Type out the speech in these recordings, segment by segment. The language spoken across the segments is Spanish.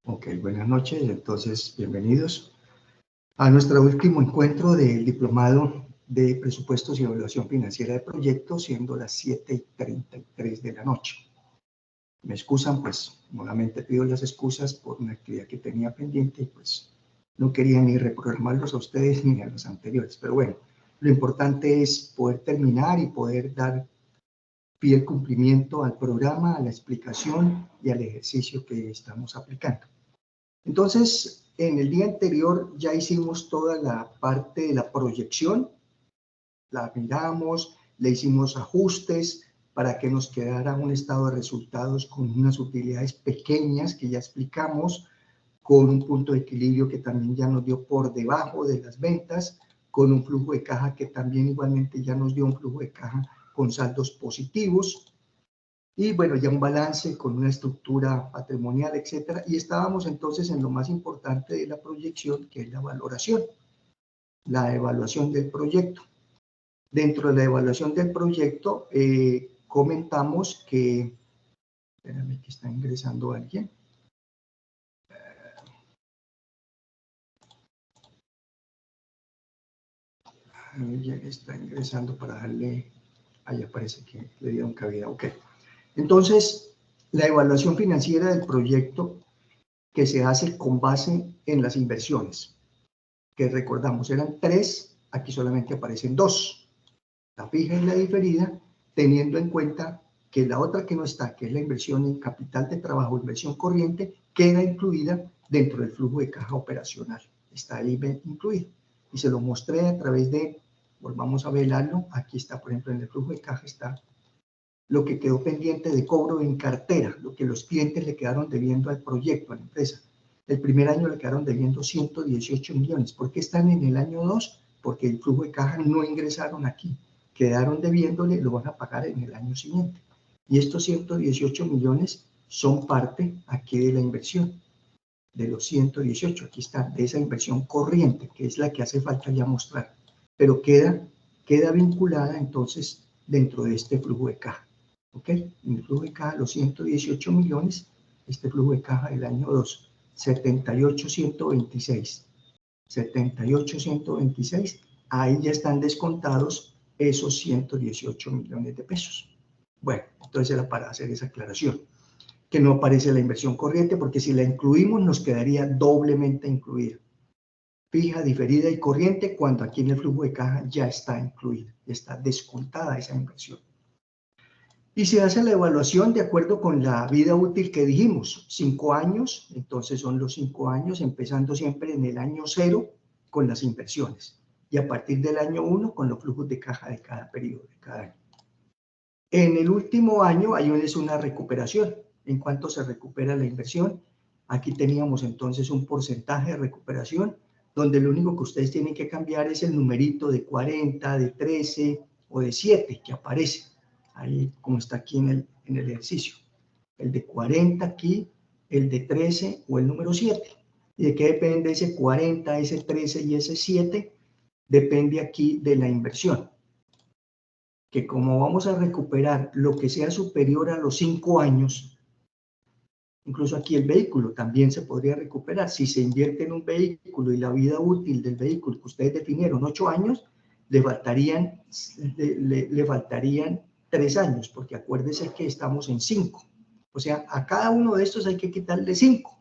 Ok, buenas noches. Entonces, bienvenidos a nuestro último encuentro del Diplomado de Presupuestos y Evaluación Financiera de Proyectos, siendo las 7:33 de la noche. Me excusan, pues, nuevamente pido las excusas por una actividad que tenía pendiente y pues no quería ni reprogramarlos a ustedes ni a los anteriores. Pero bueno, lo importante es poder terminar y poder dar fiel cumplimiento al programa, a la explicación y al ejercicio que estamos aplicando. Entonces, en el día anterior ya hicimos toda la parte de la proyección, la miramos, le hicimos ajustes para que nos quedara un estado de resultados con unas utilidades pequeñas que ya explicamos, con un punto de equilibrio que también ya nos dio por debajo de las ventas, con un flujo de caja que también igualmente ya nos dio un flujo de caja con saldos positivos. Y bueno, ya un balance con una estructura patrimonial, etcétera. Y estábamos entonces en lo más importante de la proyección, que es la valoración, la evaluación del proyecto. Dentro de la evaluación del proyecto, comentamos que, espérame que está ingresando alguien. Ya está ingresando para darle, ahí aparece que le dieron cabida, ok. Entonces, la evaluación financiera del proyecto que se hace con base en las inversiones, que recordamos eran 3, aquí solamente aparecen 2, la fija y la diferida, teniendo en cuenta que la otra que no está, que es la inversión en capital de trabajo, inversión corriente, queda incluida dentro del flujo de caja operacional, está ahí incluido. Y se lo mostré a través de, volvamos a velarlo, aquí está, por ejemplo, en el flujo de caja está lo que quedó pendiente de cobro en cartera, lo que los clientes le quedaron debiendo al proyecto, a la empresa. El primer año le quedaron debiendo 118 millones. ¿Por qué están en el año 2? Porque el flujo de caja no ingresaron aquí. Quedaron debiéndole, lo van a pagar en el año siguiente. Y estos 118 millones son parte aquí de la inversión, de los 118. Aquí está, de esa inversión corriente, que es la que hace falta ya mostrar. Pero queda vinculada entonces dentro de este flujo de caja. ¿Ok? En el flujo de caja, los 118 millones, este flujo de caja del año 2, 78,126. 78,126, ahí ya están descontados esos 118 millones de pesos. Bueno, entonces era para hacer esa aclaración, que no aparece la inversión corriente, porque si la incluimos nos quedaría doblemente incluida. Fija, diferida y corriente, cuando aquí en el flujo de caja ya está incluida, ya está descontada esa inversión. Y se hace la evaluación de acuerdo con la vida útil que dijimos, 5 años, entonces son los 5 años, empezando siempre en el año 0 con las inversiones, y a partir del año 1 con los flujos de caja de cada periodo, de cada año. En el último año hay una recuperación. ¿En cuánto se recupera la inversión? Aquí teníamos entonces un porcentaje de recuperación, donde lo único que ustedes tienen que cambiar es el numerito de 40, de 13 o de 7 que aparece ahí, como está aquí en el ejercicio. El de 40 aquí, el de 13 o el número 7. ¿Y de qué depende ese 40, ese 13 y ese 7? Depende aquí de la inversión. Que como vamos a recuperar lo que sea superior a los 5 años, incluso aquí el vehículo también se podría recuperar. Si se invierte en un vehículo y la vida útil del vehículo que ustedes definieron 8 años, le faltarían 3 años, porque acuérdense que estamos en 5. O sea, a cada uno de estos hay que quitarle 5,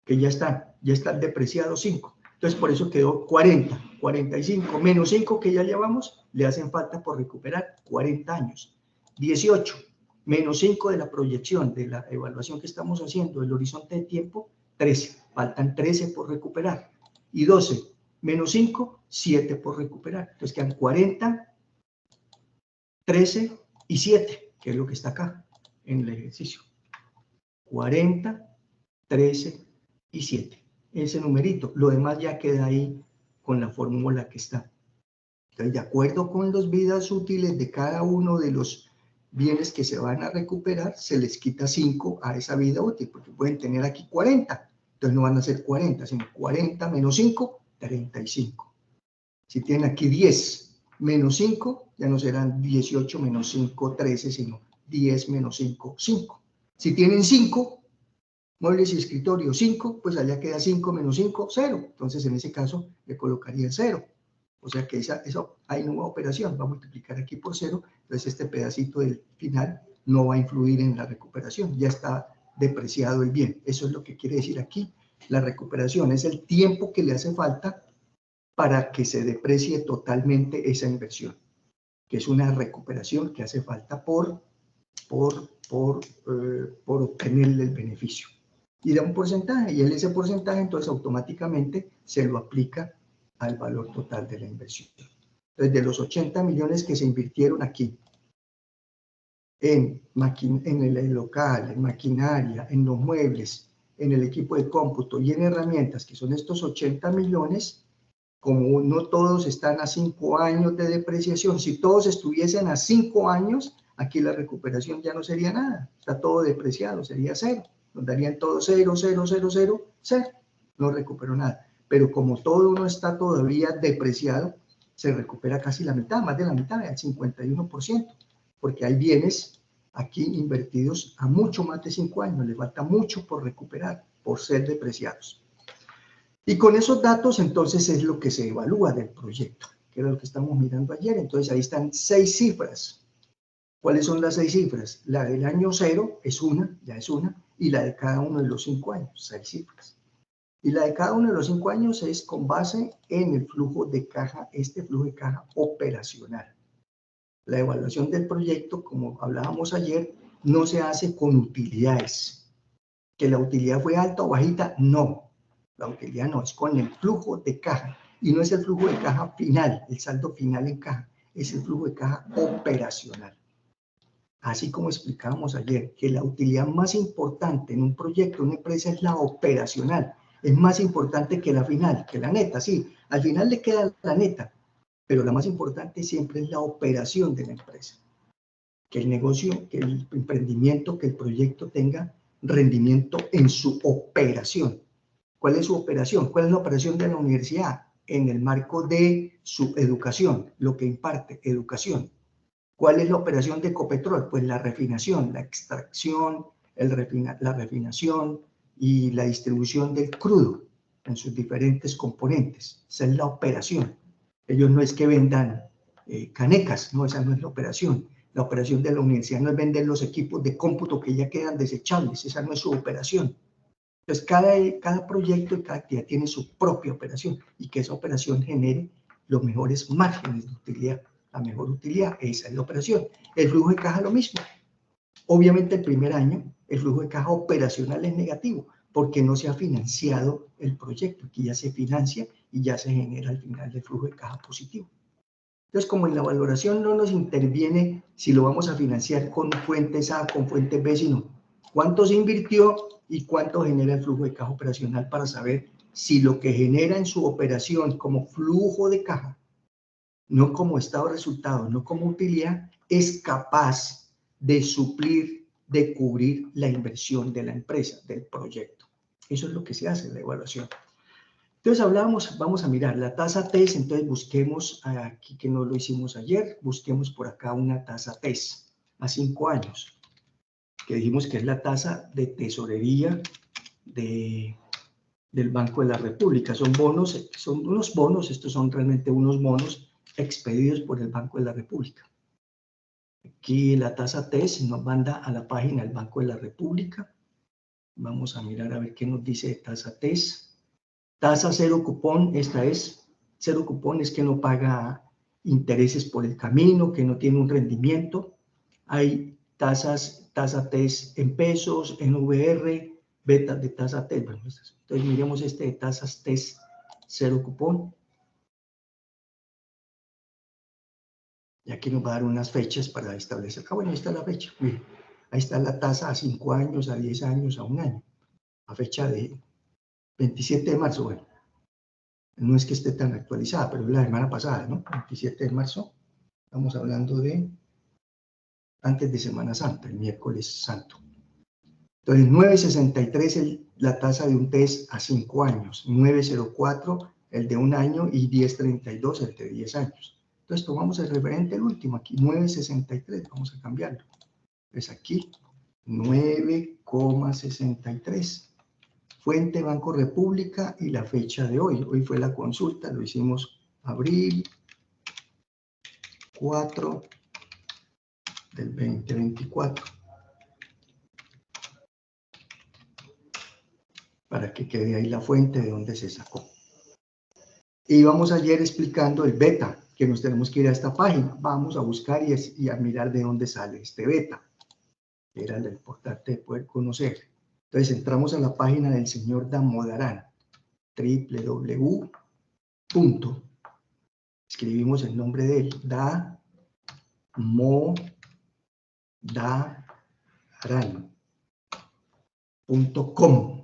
que ya están depreciados 5. Entonces, por eso quedó 40, 45, menos 5 que ya llevamos, le hacen falta por recuperar 40 años. 18, menos 5 de la proyección, de la evaluación que estamos haciendo, el horizonte de tiempo, 13. Faltan 13 por recuperar. Y 12, menos 5, 7 por recuperar. Entonces quedan 40, 13 y 7, que es lo que está acá en el ejercicio. 40, 13 y 7. Ese numerito. Lo demás ya queda ahí con la fórmula que está. Entonces, de acuerdo con las vidas útiles de cada uno de los bienes que se van a recuperar, se les quita 5 a esa vida útil, porque pueden tener aquí 40. Entonces no van a ser 40, sino 40 menos 5, 35. Si tienen aquí 10 menos 5, ya no serán 18 menos 5, 13, sino 10 menos 5, 5. Si tienen 5, Muebles y escritorio, 5, pues allá queda 5 menos 5, 0. Entonces, en ese caso, le colocaría 0. O sea que eso hay nueva operación, va a multiplicar aquí por 0. Entonces, este pedacito del final no va a influir en la recuperación. Ya está depreciado el bien. Eso es lo que quiere decir aquí. La recuperación es el tiempo que le hace falta para que se deprecie totalmente esa inversión, que es una recuperación que hace falta por obtenerle el beneficio. Y da un porcentaje, y en ese porcentaje entonces automáticamente se lo aplica al valor total de la inversión. Entonces, de los 80 millones que se invirtieron aquí, en el local, en maquinaria, en los muebles, en el equipo de cómputo y en herramientas, que son estos 80 millones, como no todos están a 5 años de depreciación, si todos estuviesen a 5 años, aquí la recuperación ya no sería nada, está todo depreciado, sería 0, nos darían todo 0, 0, 0, 0, 0, no recuperó nada. Pero como todo no está todavía depreciado, se recupera casi la mitad, más de la mitad, el 51%, porque hay bienes aquí invertidos a mucho más de 5 años, le falta mucho por recuperar, por ser depreciados. Y con esos datos, entonces, es lo que se evalúa del proyecto, que era lo que estamos mirando ayer. Entonces, ahí están 6 cifras. ¿Cuáles son las 6 cifras? La del año 0 es una, ya es una, y la de cada uno de los 5 años, 6 cifras. Y la de cada uno de los 5 años es con base en el flujo de caja, este flujo de caja operacional. La evaluación del proyecto, como hablábamos ayer, no se hace con utilidades. ¿Que la utilidad fue alta o bajita? No. La utilidad no, es con el flujo de caja. Y no es el flujo de caja final, el saldo final en caja, es el flujo de caja operacional. Así como explicábamos ayer, que la utilidad más importante en un proyecto, una empresa, es la operacional. Es más importante que la final, que la neta, sí. Al final le queda la neta, pero la más importante siempre es la operación de la empresa. Que el negocio, que el emprendimiento, que el proyecto tenga rendimiento en su operación. ¿Cuál es su operación? ¿Cuál es la operación de la universidad? En el marco de su educación, lo que imparte, educación. ¿Cuál es la operación de Ecopetrol? Pues la refinación, la extracción, la refinación y la distribución del crudo en sus diferentes componentes. Esa es la operación. Ellos no es que vendan canecas, no, esa no es la operación. La operación de la universidad no es vender los equipos de cómputo que ya quedan desechables, esa no es su operación. Entonces, cada proyecto y cada actividad tiene su propia operación y que esa operación genere los mejores márgenes de utilidad. La mejor utilidad, esa es la operación. El flujo de caja lo mismo. Obviamente el primer año el flujo de caja operacional es negativo porque no se ha financiado el proyecto. Aquí ya se financia y ya se genera al final el flujo de caja positivo. Entonces, como en la valoración no nos interviene si lo vamos a financiar con fuentes A, con fuentes B, sino cuánto se invirtió y cuánto genera el flujo de caja operacional para saber si lo que genera en su operación como flujo de caja, no como estado de resultados, no como utilidad, es capaz de suplir, de cubrir la inversión de la empresa, del proyecto. Eso es lo que se hace en la evaluación. Entonces hablábamos, vamos a mirar la tasa TES, entonces busquemos aquí que no lo hicimos ayer, busquemos por acá una tasa TES a 5 años, que dijimos que es la tasa de tesorería del Banco de la República. Son bonos, son unos bonos, estos son realmente unos bonos expedidos por el Banco de la República. Aquí la tasa TES nos manda a la página del Banco de la República. Vamos a mirar a ver qué nos dice de tasa TES. Tasa cero cupón, esta es cero cupón, es que no paga intereses por el camino, que no tiene un rendimiento. Hay tasa TES en pesos, en VR, betas de tasa TES. Bueno, entonces miremos este de tasas TES cero cupón. Y aquí nos va a dar unas fechas para establecer. Ah, bueno, ahí está la fecha. Miren, ahí está la tasa a 5 años, a 10 años, a 1 año. A fecha de 27 de marzo, bueno. No es que esté tan actualizada, pero es la semana pasada, ¿no? 27 de marzo. Estamos hablando de antes de Semana Santa, el miércoles santo. Entonces, 9.63 es la tasa de un TES a 5 años, 9.04 el de 1 año y 10.32 el de 10 años. Entonces, tomamos el referente, el último aquí, 9.63, vamos a cambiarlo. Entonces, aquí, 9,63. fuente Banco República y la fecha de hoy. Hoy fue la consulta, lo hicimos abril 4 del 2024. Para que quede ahí la fuente de donde se sacó. Y vamos ayer explicando el beta, que nos tenemos que ir a esta página. Vamos a buscar y a mirar de dónde sale este beta. Era lo importante de poder conocer. Entonces entramos a la página del señor Damodaran, www. Escribimos el nombre de él, damodaran.com.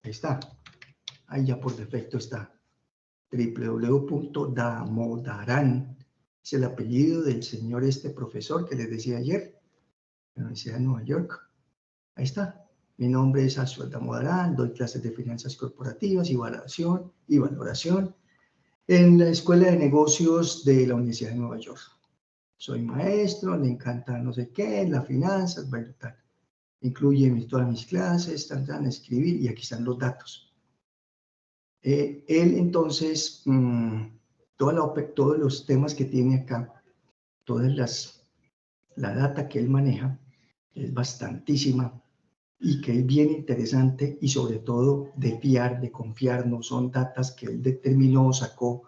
Ahí está. Ahí ya por defecto está. www.damodaran. Es el apellido del señor profesor que les decía ayer, en la Universidad de Nueva York. Ahí está. Mi nombre es Azuel Damodaran, doy clases de finanzas corporativas y valoración en la Escuela de Negocios de la Universidad de Nueva York. Soy maestro, le encanta no sé qué, las finanzas, bueno, tal. Incluye todas mis clases, están a escribir y aquí están los datos. Él entonces, todos los temas que tiene acá, la data que él maneja, es bastantísima y que es bien interesante y sobre todo de confiar, no son datas que él determinó, sacó,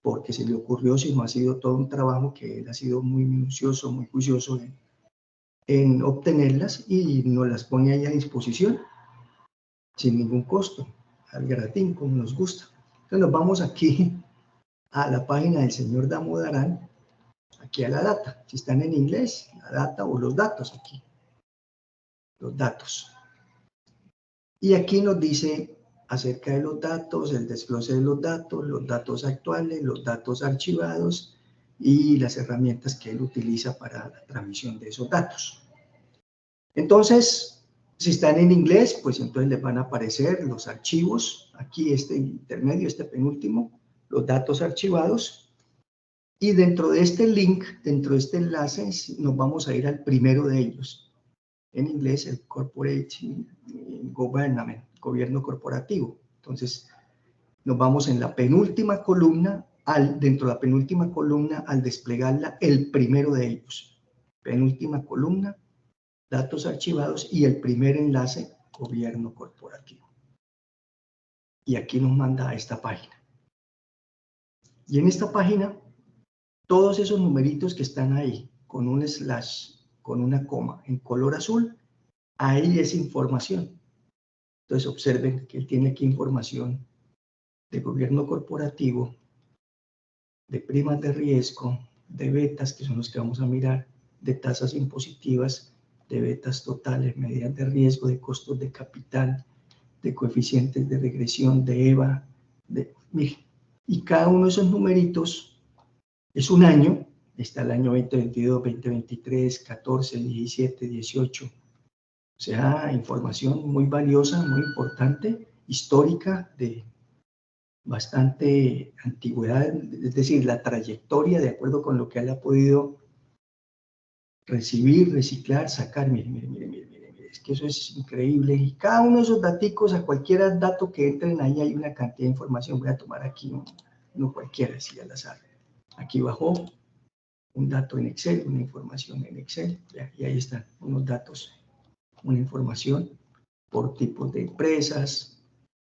porque se le ocurrió, sino ha sido todo un trabajo que él ha sido muy minucioso, muy juicioso en obtenerlas y nos las pone ahí a disposición sin ningún costo, al gratín, como nos gusta. Entonces nos vamos aquí a la página del señor Damodaran, aquí a la data. Si están en inglés, la data o los datos aquí. Los datos. Y aquí nos dice acerca de los datos, el desglose de los datos actuales, los datos archivados y las herramientas que él utiliza para la transmisión de esos datos. Entonces, si están en inglés, pues entonces les van a aparecer los archivos, aquí este intermedio, este penúltimo, los datos archivados. Y dentro de este link, dentro de este enlace, nos vamos a ir al primero de ellos. En inglés, el Corporate Government, gobierno corporativo. Entonces, nos vamos en la penúltima columna, dentro de la penúltima columna, al desplegarla, el primero de ellos. Penúltima columna, datos archivados y el primer enlace, gobierno corporativo. Y aquí nos manda a esta página. Y en esta página, todos esos numeritos que están ahí, con un slash, con una coma, en color azul, ahí es información. Entonces observen que él tiene aquí información de gobierno corporativo, de primas de riesgo, de betas, que son los que vamos a mirar, de tasas impositivas, de betas totales, medidas de riesgo, de costos de capital, de coeficientes de regresión, de EVA, y cada uno de esos numeritos es un año. Está el año 2022, 2023, 14, 17, 18. O sea, información muy valiosa, muy importante, histórica, de bastante antigüedad, es decir, la trayectoria de acuerdo con lo que él ha podido recibir, reciclar, sacar. Mire, es que eso es increíble. Y cada uno de esos daticos, a cualquier dato que entren ahí hay una cantidad de información. Voy a tomar aquí no cualquiera, así al azar. Aquí bajó un dato en Excel, una información en Excel, y ahí están unos datos, una información por tipos de empresas,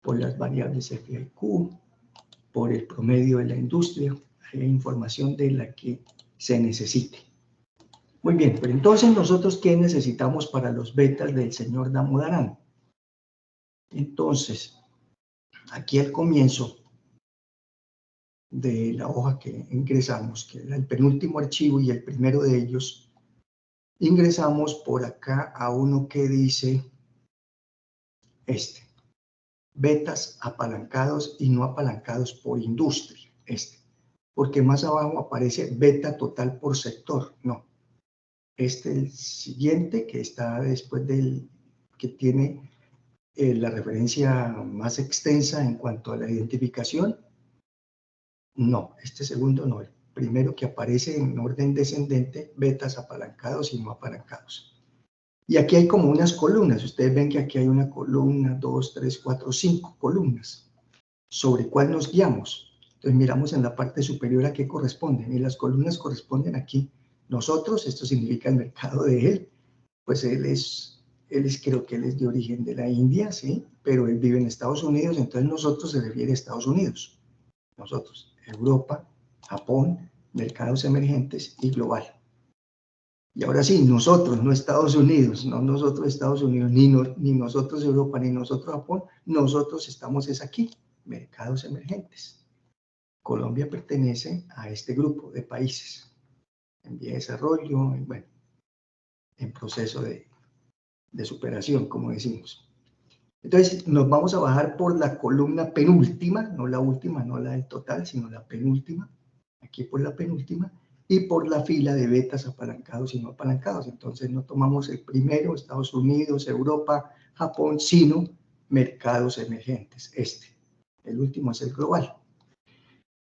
por las variables FIQ, por el promedio de la industria, hay información de la que se necesite. Muy bien, pero entonces nosotros, ¿qué necesitamos para los betas del señor Damodaran? Entonces, aquí al comienzo de la hoja que ingresamos, que era el penúltimo archivo y el primero de ellos, ingresamos por acá a uno que dice betas apalancados y no apalancados por industria, porque más abajo aparece beta total por sector, no. El siguiente que está después que tiene la referencia más extensa en cuanto a la identificación, no, este segundo no, el primero que aparece en orden descendente, betas apalancados y no apalancados. Y aquí hay como unas columnas. Ustedes ven que aquí hay una columna, 2, 3, 4, 5 columnas. ¿Sobre cuál nos guiamos? Entonces miramos en la parte superior a qué corresponden. Y las columnas corresponden aquí. Nosotros, esto significa el mercado de él. Pues creo que él es de origen de la India, ¿sí? Pero él vive en Estados Unidos, entonces nosotros se refiere a Estados Unidos. Nosotros, Europa, Japón, mercados emergentes y global. Y ahora sí, nosotros, no Estados Unidos, no nosotros Estados Unidos, ni nosotros Europa, ni nosotros Japón, nosotros estamos es aquí, mercados emergentes. Colombia pertenece a este grupo de países en vía de desarrollo, bueno, en proceso de superación, como decimos. Entonces, nos vamos a bajar por la columna penúltima, no la última, no la del total, sino la penúltima, aquí por la penúltima, y por la fila de betas apalancados y no apalancados. Entonces, no tomamos el primero, Estados Unidos, Europa, Japón, sino mercados emergentes, El último es el global.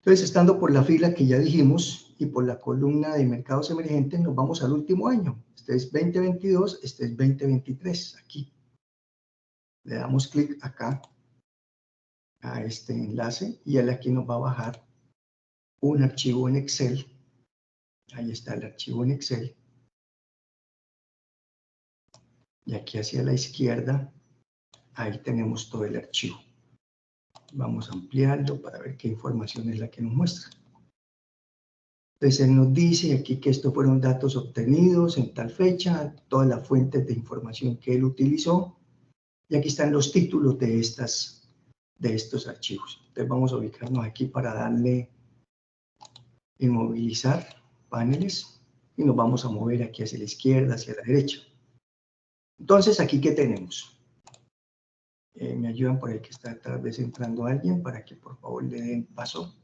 Entonces, estando por la fila que ya dijimos y por la columna de mercados emergentes, nos vamos al último año. Este es 2022, este es 2023, aquí. Le damos clic acá a este enlace y él aquí nos va a bajar un archivo en Excel. Ahí está el archivo en Excel. Y aquí hacia la izquierda, ahí tenemos todo el archivo. Vamos a ampliarlo para ver qué información es la que nos muestra. Entonces él nos dice aquí que estos fueron datos obtenidos en tal fecha, todas las fuentes de información que él utilizó. Y aquí están los títulos de estos archivos. Entonces vamos a ubicarnos aquí para darle inmovilizar paneles y nos vamos a mover aquí hacia la izquierda, hacia la derecha. Entonces, ¿aquí qué tenemos? Me ayudan por ahí que está tal vez entrando alguien para que por favor le den paso.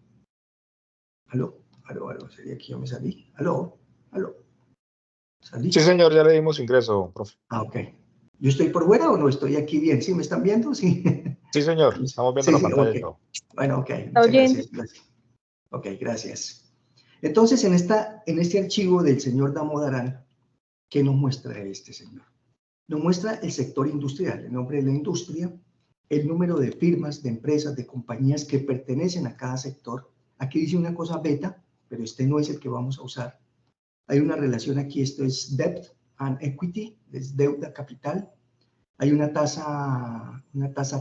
Aló, sería que yo me salí. Aló. ¿Salí? Sí, señor, ya le dimos ingreso, profe. Ok. ¿Yo estoy por fuera o no estoy aquí bien? ¿Sí me están viendo? Sí. Sí, señor, estamos viendo la Sí, pantalla ok. y todo. Bueno, ok, muchas gracias. Ok, gracias. Entonces, en este archivo del señor Damodaran, ¿qué nos muestra este señor? Nos muestra el sector industrial, el nombre de la industria, el número de firmas, de empresas, de compañías que pertenecen a cada sector. Aquí dice una cosa beta, pero este no es el que vamos a usar. Hay una relación aquí, esto es debt and equity, es deuda capital. Hay una tasa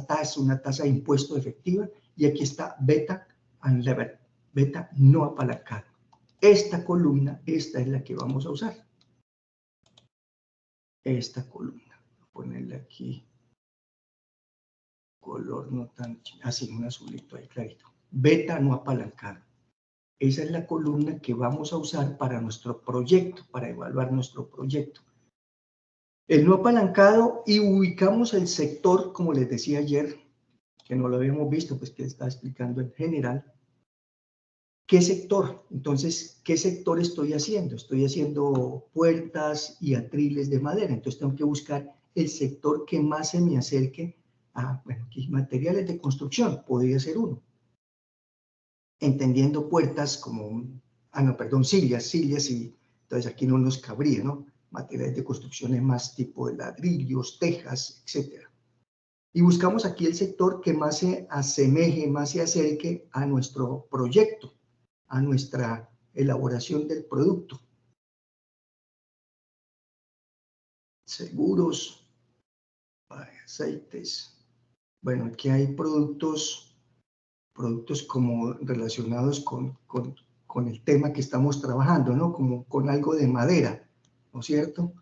TAS, una tasa de impuesto efectiva, y aquí está beta and levered, beta no apalancado. Esta columna, esta es la que vamos a usar. Esta columna, voy a ponerle aquí color no tan así, un azulito ahí clarito. Beta no apalancado. Esa es la columna que vamos a usar para nuestro proyecto, para evaluar nuestro proyecto. El no apalancado, y ubicamos el sector, como les decía ayer, que no lo habíamos visto, pues que estaba explicando en general. ¿Qué sector? Entonces, ¿qué sector estoy haciendo? Estoy haciendo puertas y atriles de madera, entonces tengo que buscar el sector que más se me acerque a, bueno, aquí materiales de construcción, podría ser uno. Entendiendo puertas como, sillas, y entonces aquí no nos cabría, ¿no? Materiales de construcción es más tipo de ladrillos, tejas, etc. Y buscamos aquí el sector que más se asemeje, más se acerque a nuestro proyecto, a nuestra elaboración del producto. Seguros, aceites. Bueno, aquí hay productos como relacionados con el tema que estamos trabajando, ¿no? Como con algo de madera, ¿no es cierto?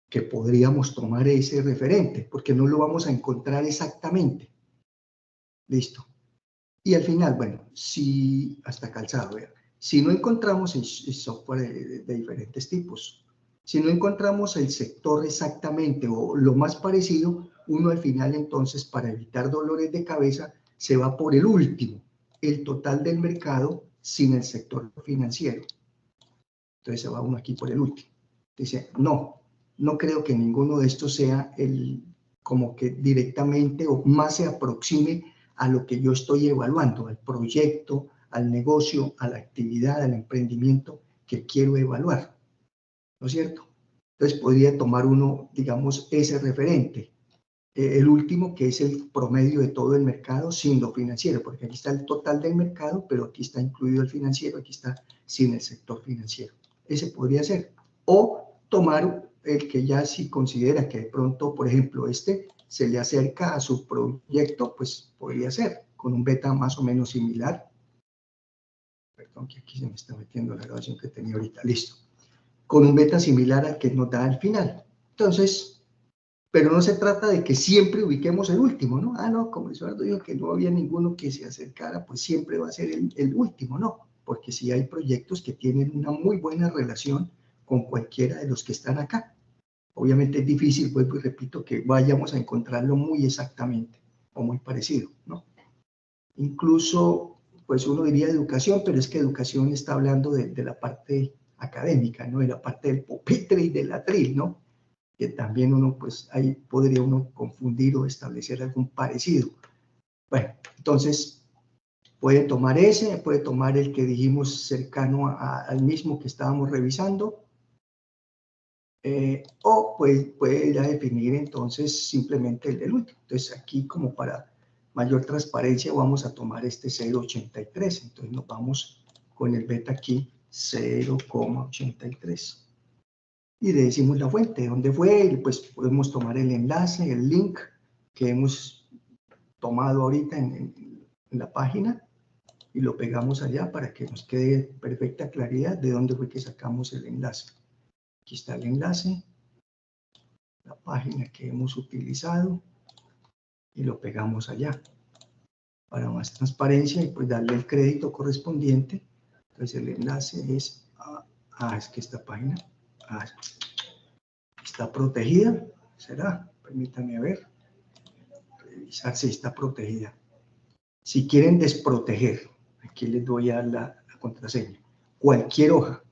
Que podríamos tomar ese referente, porque no lo vamos a encontrar exactamente. Listo. Y al final, bueno, si hasta calzado, vean, si no encontramos el software de diferentes tipos, si no encontramos el sector exactamente o lo más parecido, uno al final entonces, para evitar dolores de cabeza, se va por el último, el total del mercado sin el sector financiero. Entonces se va uno aquí por el último. Dice, no creo que ninguno de estos sea como que directamente o más se aproxime a lo que yo estoy evaluando, al proyecto, al negocio, a la actividad, al emprendimiento que quiero evaluar. ¿No es cierto? Entonces podría tomar uno, digamos, ese referente. El último, que es el promedio de todo el mercado sin lo financiero, porque aquí está el total del mercado, pero aquí está incluido el financiero, aquí está sin el sector financiero. Ese podría ser. O tomar el que ya si considera que de pronto, por ejemplo, este se le acerca a su proyecto, pues podría ser con un beta más o menos similar. Perdón, que aquí se me está metiendo la grabación que tenía ahorita. Listo. Con un beta similar al que nos da al final. Entonces, pero no se trata de que siempre ubiquemos el último, ¿no? Ah, no, como Eduardo dijo que no había ninguno que se acercara, pues siempre va a ser el último, ¿no? Porque sí hay proyectos que tienen una muy buena relación con cualquiera de los que están acá. Obviamente es difícil, vuelvo y repito, que vayamos a encontrarlo muy exactamente o muy parecido, ¿no? Incluso, pues uno diría educación, pero es que educación está hablando de la parte académica, ¿no? De la parte del pupitre y del atril, ¿no? Que también uno, pues ahí podría uno confundir o establecer algún parecido. Bueno, entonces puede tomar ese, puede tomar el que dijimos cercano al mismo que estábamos revisando, o puede ya definir entonces simplemente el último. Entonces aquí, como para mayor transparencia, vamos a tomar este 0,83. Entonces nos vamos con el beta aquí, 0,83. Y le decimos la fuente, de dónde fue, y pues podemos tomar el enlace, el link que hemos tomado ahorita en la página y lo pegamos allá para que nos quede perfecta claridad de dónde fue que sacamos el enlace. Aquí está el enlace, la página que hemos utilizado y lo pegamos allá para más transparencia y pues darle el crédito correspondiente. Entonces el enlace es es que esta página está protegida, ¿será? Permítanme ver, revisar si está protegida. Si quieren desproteger, aquí les doy a la contraseña, cualquier hoja.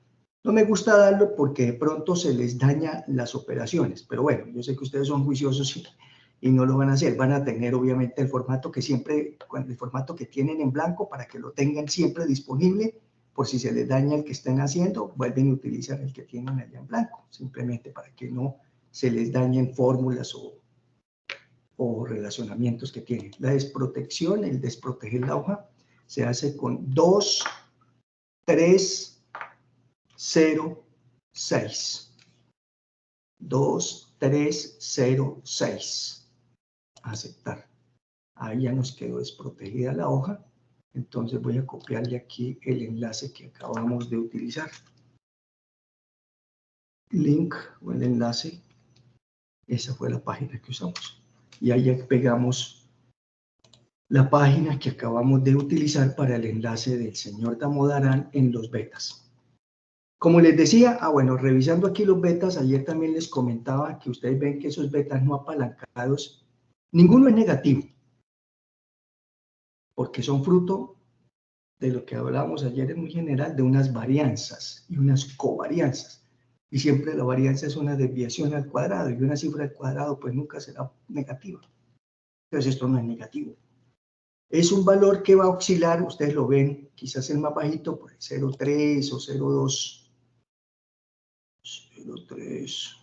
No me gusta darlo porque de pronto se les daña las operaciones, pero bueno, yo sé que ustedes son juiciosos y no lo van a hacer. Van a tener obviamente el formato que siempre, el formato que tienen en blanco para que lo tengan siempre disponible. Por si se les daña el que estén haciendo, vuelven a utilizar el que tienen allá en blanco, simplemente para que no se les dañen fórmulas o relacionamientos que tienen. La desprotección, el desproteger la hoja, se hace con 2, 3, 0, 6. 2, 3, 0, 6. Aceptar. Ahí ya nos quedó desprotegida la hoja. Entonces voy a copiarle aquí el enlace que acabamos de utilizar. Link o el enlace. Esa fue la página que usamos. Y ahí pegamos la página que acabamos de utilizar para el enlace del señor Damodaran en los betas. Como les decía, bueno, revisando aquí los betas, ayer también les comentaba que ustedes ven que esos betas no apalancados, ninguno es negativo, porque son fruto de lo que hablábamos ayer en muy general, de unas varianzas y unas covarianzas. Y siempre la varianza es una desviación al cuadrado, y una cifra al cuadrado pues nunca será negativa. Entonces esto no es negativo. Es un valor que va a oscilar, ustedes lo ven, quizás el más bajito, por el 0,3 o 0,2. 0,3.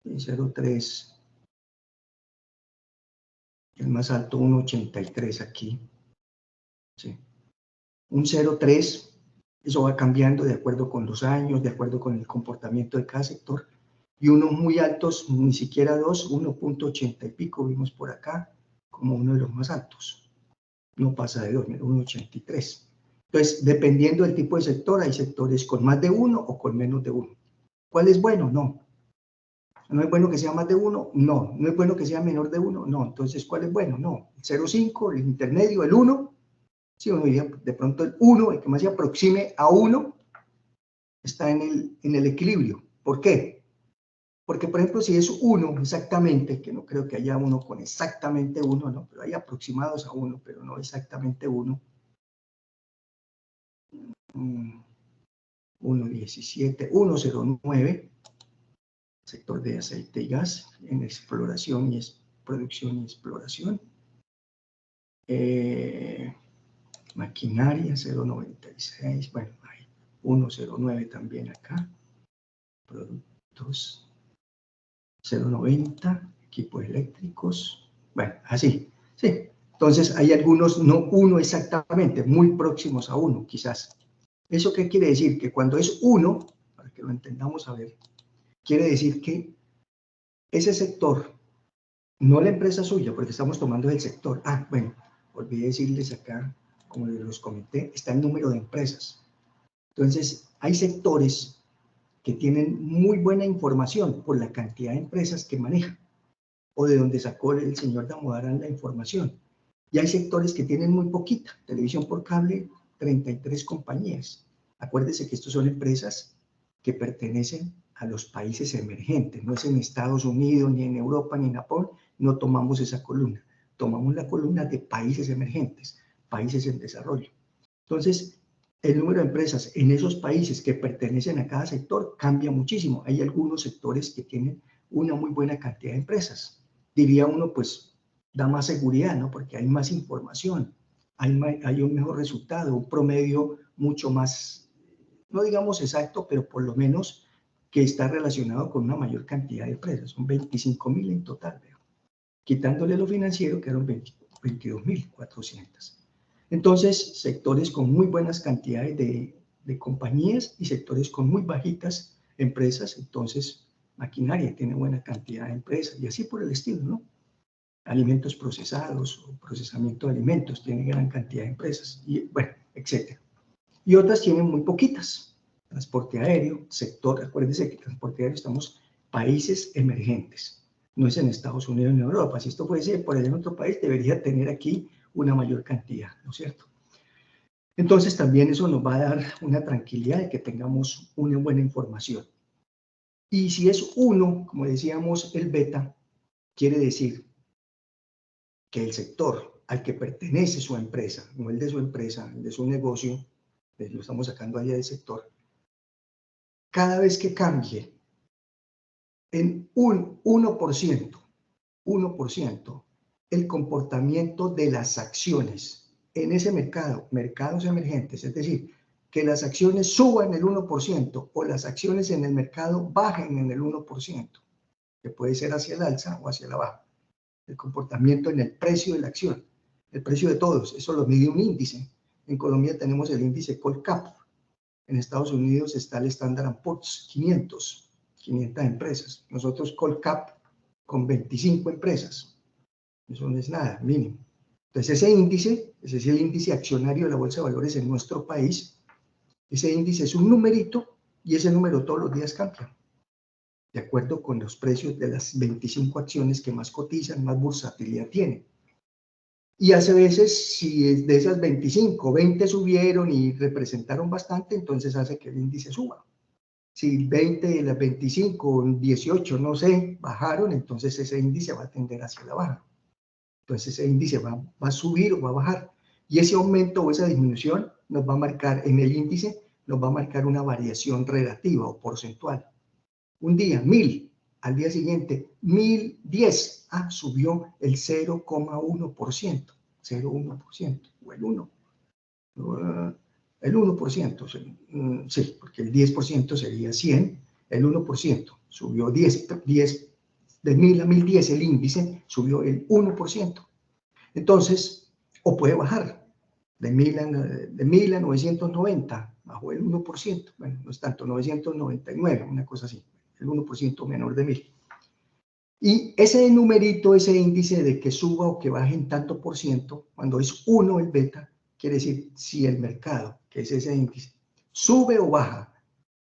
0,3. El más alto, 1,83 aquí. Sí. Un 0,3. Eso va cambiando de acuerdo con los años, de acuerdo con el comportamiento de cada sector. Y unos muy altos, ni siquiera 2, 1,80 y pico, vimos por acá, como uno de los más altos. No pasa de 2, 1,83. Entonces, dependiendo del tipo de sector, hay sectores con más de 1 o con menos de 1. ¿Cuál es bueno? No. ¿No es bueno que sea más de 1? No. ¿No es bueno que sea menor de 1? No. Entonces, ¿cuál es bueno? No. El 0,5, el intermedio, el 1. Sí, uno diría, de pronto el 1, el que más se aproxime a 1, está en el equilibrio. ¿Por qué? Porque, por ejemplo, si es 1 exactamente, que no creo que haya uno con exactamente 1, no, pero hay aproximados a 1, pero no exactamente 1. 1,17, 1,09, sector de aceite y gas, en exploración y producción y exploración. Maquinaria, 0,96, bueno, hay 1,09 también acá. 0,90, equipos eléctricos, bueno, así, sí. Entonces hay algunos, no uno exactamente, muy próximos a uno, quizás. ¿Eso qué quiere decir? Que cuando es uno, para que lo entendamos a ver, quiere decir que ese sector, no la empresa suya, porque estamos tomando el sector. Ah, bueno, olvidé decirles acá, como les comenté, está el número de empresas. Entonces, hay sectores que tienen muy buena información por la cantidad de empresas que manejan, o de donde sacó el señor Damodaran la información. Y hay sectores que tienen muy poquita, televisión por cable, 33 compañías. Acuérdense que estos son empresas que pertenecen a los países emergentes, no es en Estados Unidos, ni en Europa, ni en Japón, no tomamos esa columna, tomamos la columna de países emergentes, países en desarrollo. Entonces, el número de empresas en esos países que pertenecen a cada sector cambia muchísimo. Hay algunos sectores que tienen una muy buena cantidad de empresas. Diría uno, pues, da más seguridad, ¿no? Porque hay más información, hay un mejor resultado, un promedio mucho más, no digamos exacto, pero por lo menos que está relacionado con una mayor cantidad de empresas. Son 25.000 en total, veo. Quitándole lo financiero, quedaron 22.400. Entonces, sectores con muy buenas cantidades de compañías y sectores con muy bajitas empresas. Entonces, maquinaria tiene buena cantidad de empresas y así por el estilo, ¿no? Alimentos procesados o procesamiento de alimentos tiene gran cantidad de empresas y, bueno, etcétera. Y otras tienen muy poquitas. Transporte aéreo, sector, acuérdense que transporte aéreo estamos países emergentes. No es en Estados Unidos ni en Europa. Si esto fuese por allá en otro país, debería tener aquí una mayor cantidad, ¿no es cierto? Entonces también eso nos va a dar una tranquilidad de que tengamos una buena información. Y si es uno, como decíamos, el beta, quiere decir que el sector al que pertenece su empresa, no el de su empresa, el de su negocio, lo estamos sacando allá del sector, cada vez que cambie en un 1%, el comportamiento de las acciones en ese mercado, mercados emergentes, es decir, que las acciones suban el 1% o las acciones en el mercado bajen en el 1%, que puede ser hacia el alza o hacia la baja. El comportamiento en el precio de la acción, el precio de todos, eso lo mide un índice. En Colombia tenemos el índice Colcap, en Estados Unidos está el Standard & Poor's 500 empresas. Nosotros Colcap con 25 empresas. Eso no es nada, mínimo. Entonces ese índice, ese es el índice accionario de la Bolsa de Valores en nuestro país. Ese índice es un numerito y ese número todos los días cambia. De acuerdo con los precios de las 25 acciones que más cotizan, más bursatilidad tienen. Y hace veces, si de esas 25, 20 subieron y representaron bastante, entonces hace que el índice suba. Si 20 de las 25, 18, no sé, bajaron, entonces ese índice va a tender hacia la baja. Entonces ese índice va a subir o va a bajar. Y ese aumento o esa disminución nos va a marcar, en el índice, nos va a marcar una variación relativa o porcentual. Un día, 1000. Al día siguiente, 1010. Ah, subió el 0,1%. 0,1%. O el 1. El 1%. Sí, porque el 10% sería 100. El 1%. Subió 10. De 1000 a 1010 el índice subió el 1%. Entonces, o puede bajar. De 1000 a 990, bajó el 1%. Bueno, no es tanto, 999, una cosa así. El 1% menor de 1000. Y ese numerito, ese índice de que suba o que baje en tanto por ciento, cuando es 1 el beta, quiere decir si el mercado, que es ese índice, sube o baja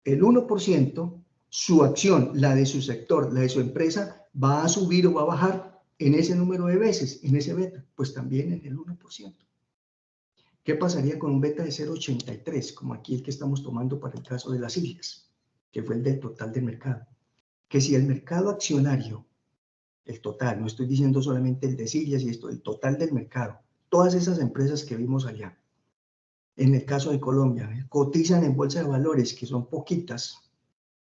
el 1%, su acción, la de su sector, la de su empresa, va a subir o va a bajar en ese número de veces, en ese beta, pues también en el 1%. ¿Qué pasaría con un beta de 0,83, como aquí el que estamos tomando para el caso de las sillas, que fue el del total del mercado? Que si el mercado accionario, el total, no estoy diciendo solamente el de sillas y esto, el total del mercado, todas esas empresas que vimos allá, en el caso de Colombia, cotizan en bolsa de valores, que son poquitas,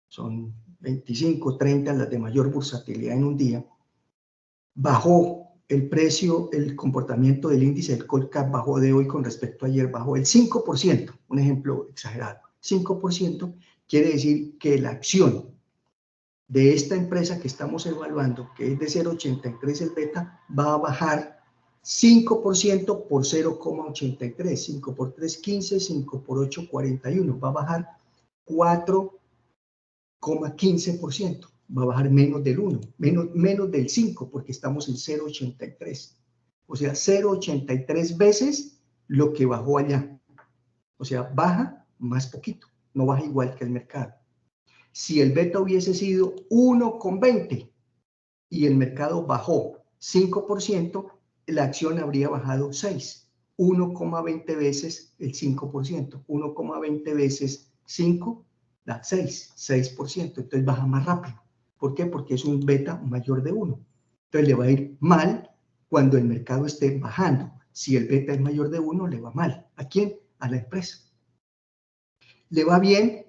son 25, 30 las de mayor bursatilidad en un día, bajó el precio, el comportamiento del índice del Colcap bajó de hoy con respecto a ayer, bajó el 5%, un ejemplo exagerado, 5% quiere decir que la acción de esta empresa que estamos evaluando, que es de 0,83 el beta, va a bajar 5% por 0,83, 5 por 3, 15, 5 por 8, 41, va a bajar 4,15%, va a bajar menos del 1, menos del 5, porque estamos en 0,83. O sea, 0,83 veces lo que bajó allá. O sea, baja más poquito, no baja igual que el mercado. Si el beta hubiese sido 1,20 y el mercado bajó 5%, la acción habría bajado 6. 1,20 veces el 5%. 1,20 veces 5 da 6, 6%. Entonces baja más rápido. ¿Por qué? Porque es un beta mayor de 1. Entonces le va a ir mal cuando el mercado esté bajando. Si el beta es mayor de 1, le va mal. ¿A quién? A la empresa. Le va bien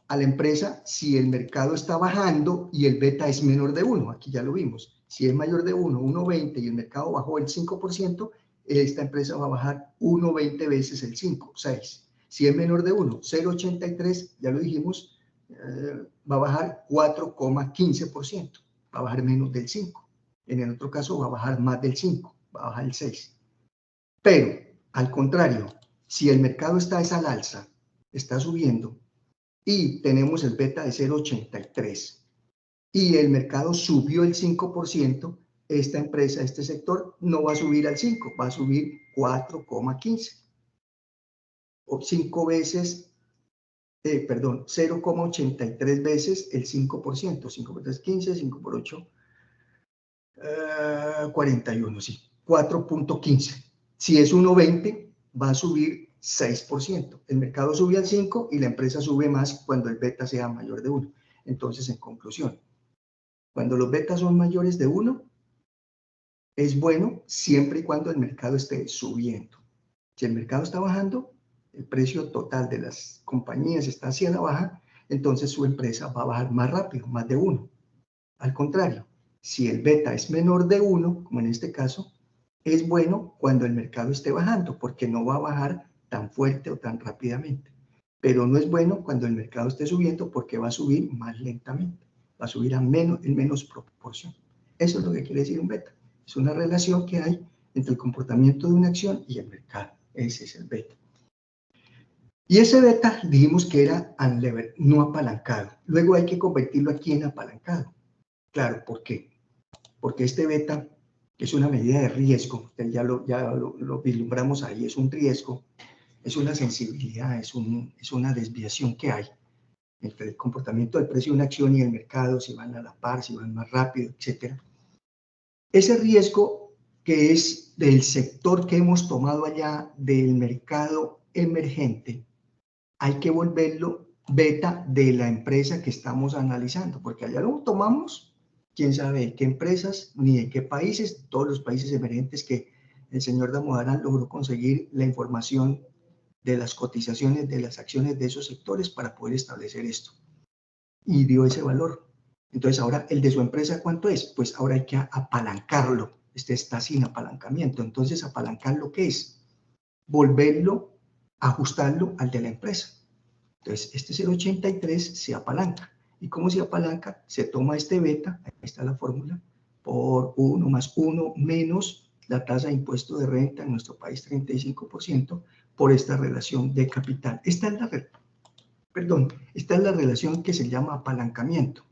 a la empresa si el mercado está bajando y el beta es menor de 1. Aquí ya lo vimos. Si es mayor de 1, 1,20 y el mercado bajó el 5%, esta empresa va a bajar 1,20 veces el 5, 6. Si es menor de 1, 0,83, ya lo dijimos, va a bajar 4,15%. Va a bajar menos del 5. En el otro caso va a bajar más del 5, va a bajar el 6. Pero, al contrario, si el mercado está al alza, está subiendo, y tenemos el beta de 0,83 y el mercado subió el 5%, esta empresa, este sector, no va a subir al 5, va a subir 4,15 o 5 veces, 0,83 veces el 5%, 5 por 3, 15, 5 por 8, 41, sí, 4,15. Si es 1,20, va a subir 6%. El mercado sube al 5 y la empresa sube más cuando el beta sea mayor de 1. Entonces, en conclusión, cuando los betas son mayores de 1, es bueno siempre y cuando el mercado esté subiendo. Si el mercado está bajando, el precio total de las compañías está hacia la baja, entonces su empresa va a bajar más rápido, más de 1. Al contrario, si el beta es menor de 1, como en este caso, es bueno cuando el mercado esté bajando, porque no va a bajar tan fuerte o tan rápidamente. Pero no es bueno cuando el mercado esté subiendo, porque va a subir más lentamente, va a subir en menos proporción. Eso es lo que quiere decir un beta. Es una relación que hay entre el comportamiento de una acción y el mercado. Ese es el beta. Y ese beta dijimos que era unlevered, no apalancado. Luego hay que convertirlo aquí en apalancado. Claro, ¿por qué? Porque este beta es una medida de riesgo, ya lo vislumbramos ahí, es un riesgo, es una sensibilidad, es una desviación que hay entre el comportamiento del precio de una acción y el mercado, si van a la par, si van más rápido, etc. Ese riesgo que es del sector que hemos tomado allá del mercado emergente, hay que volverlo beta de la empresa que estamos analizando, porque allá lo tomamos, quién sabe de qué empresas, ni de qué países, todos los países emergentes que el señor Damodaran logró conseguir la información de las cotizaciones de las acciones de esos sectores para poder establecer esto. Y dio ese valor. Entonces ahora el de su empresa, ¿cuánto es? Pues ahora hay que apalancarlo. Este está sin apalancamiento. Entonces apalancarlo, ¿qué es? Volverlo, ajustarlo al de la empresa. Entonces, este 0,83 se apalanca. ¿Y cómo se apalanca? Se toma este beta, ahí está la fórmula, por 1 más 1 menos la tasa de impuesto de renta en nuestro país, 35%, por esta relación de capital. Esta es la relación que se llama apalancamiento.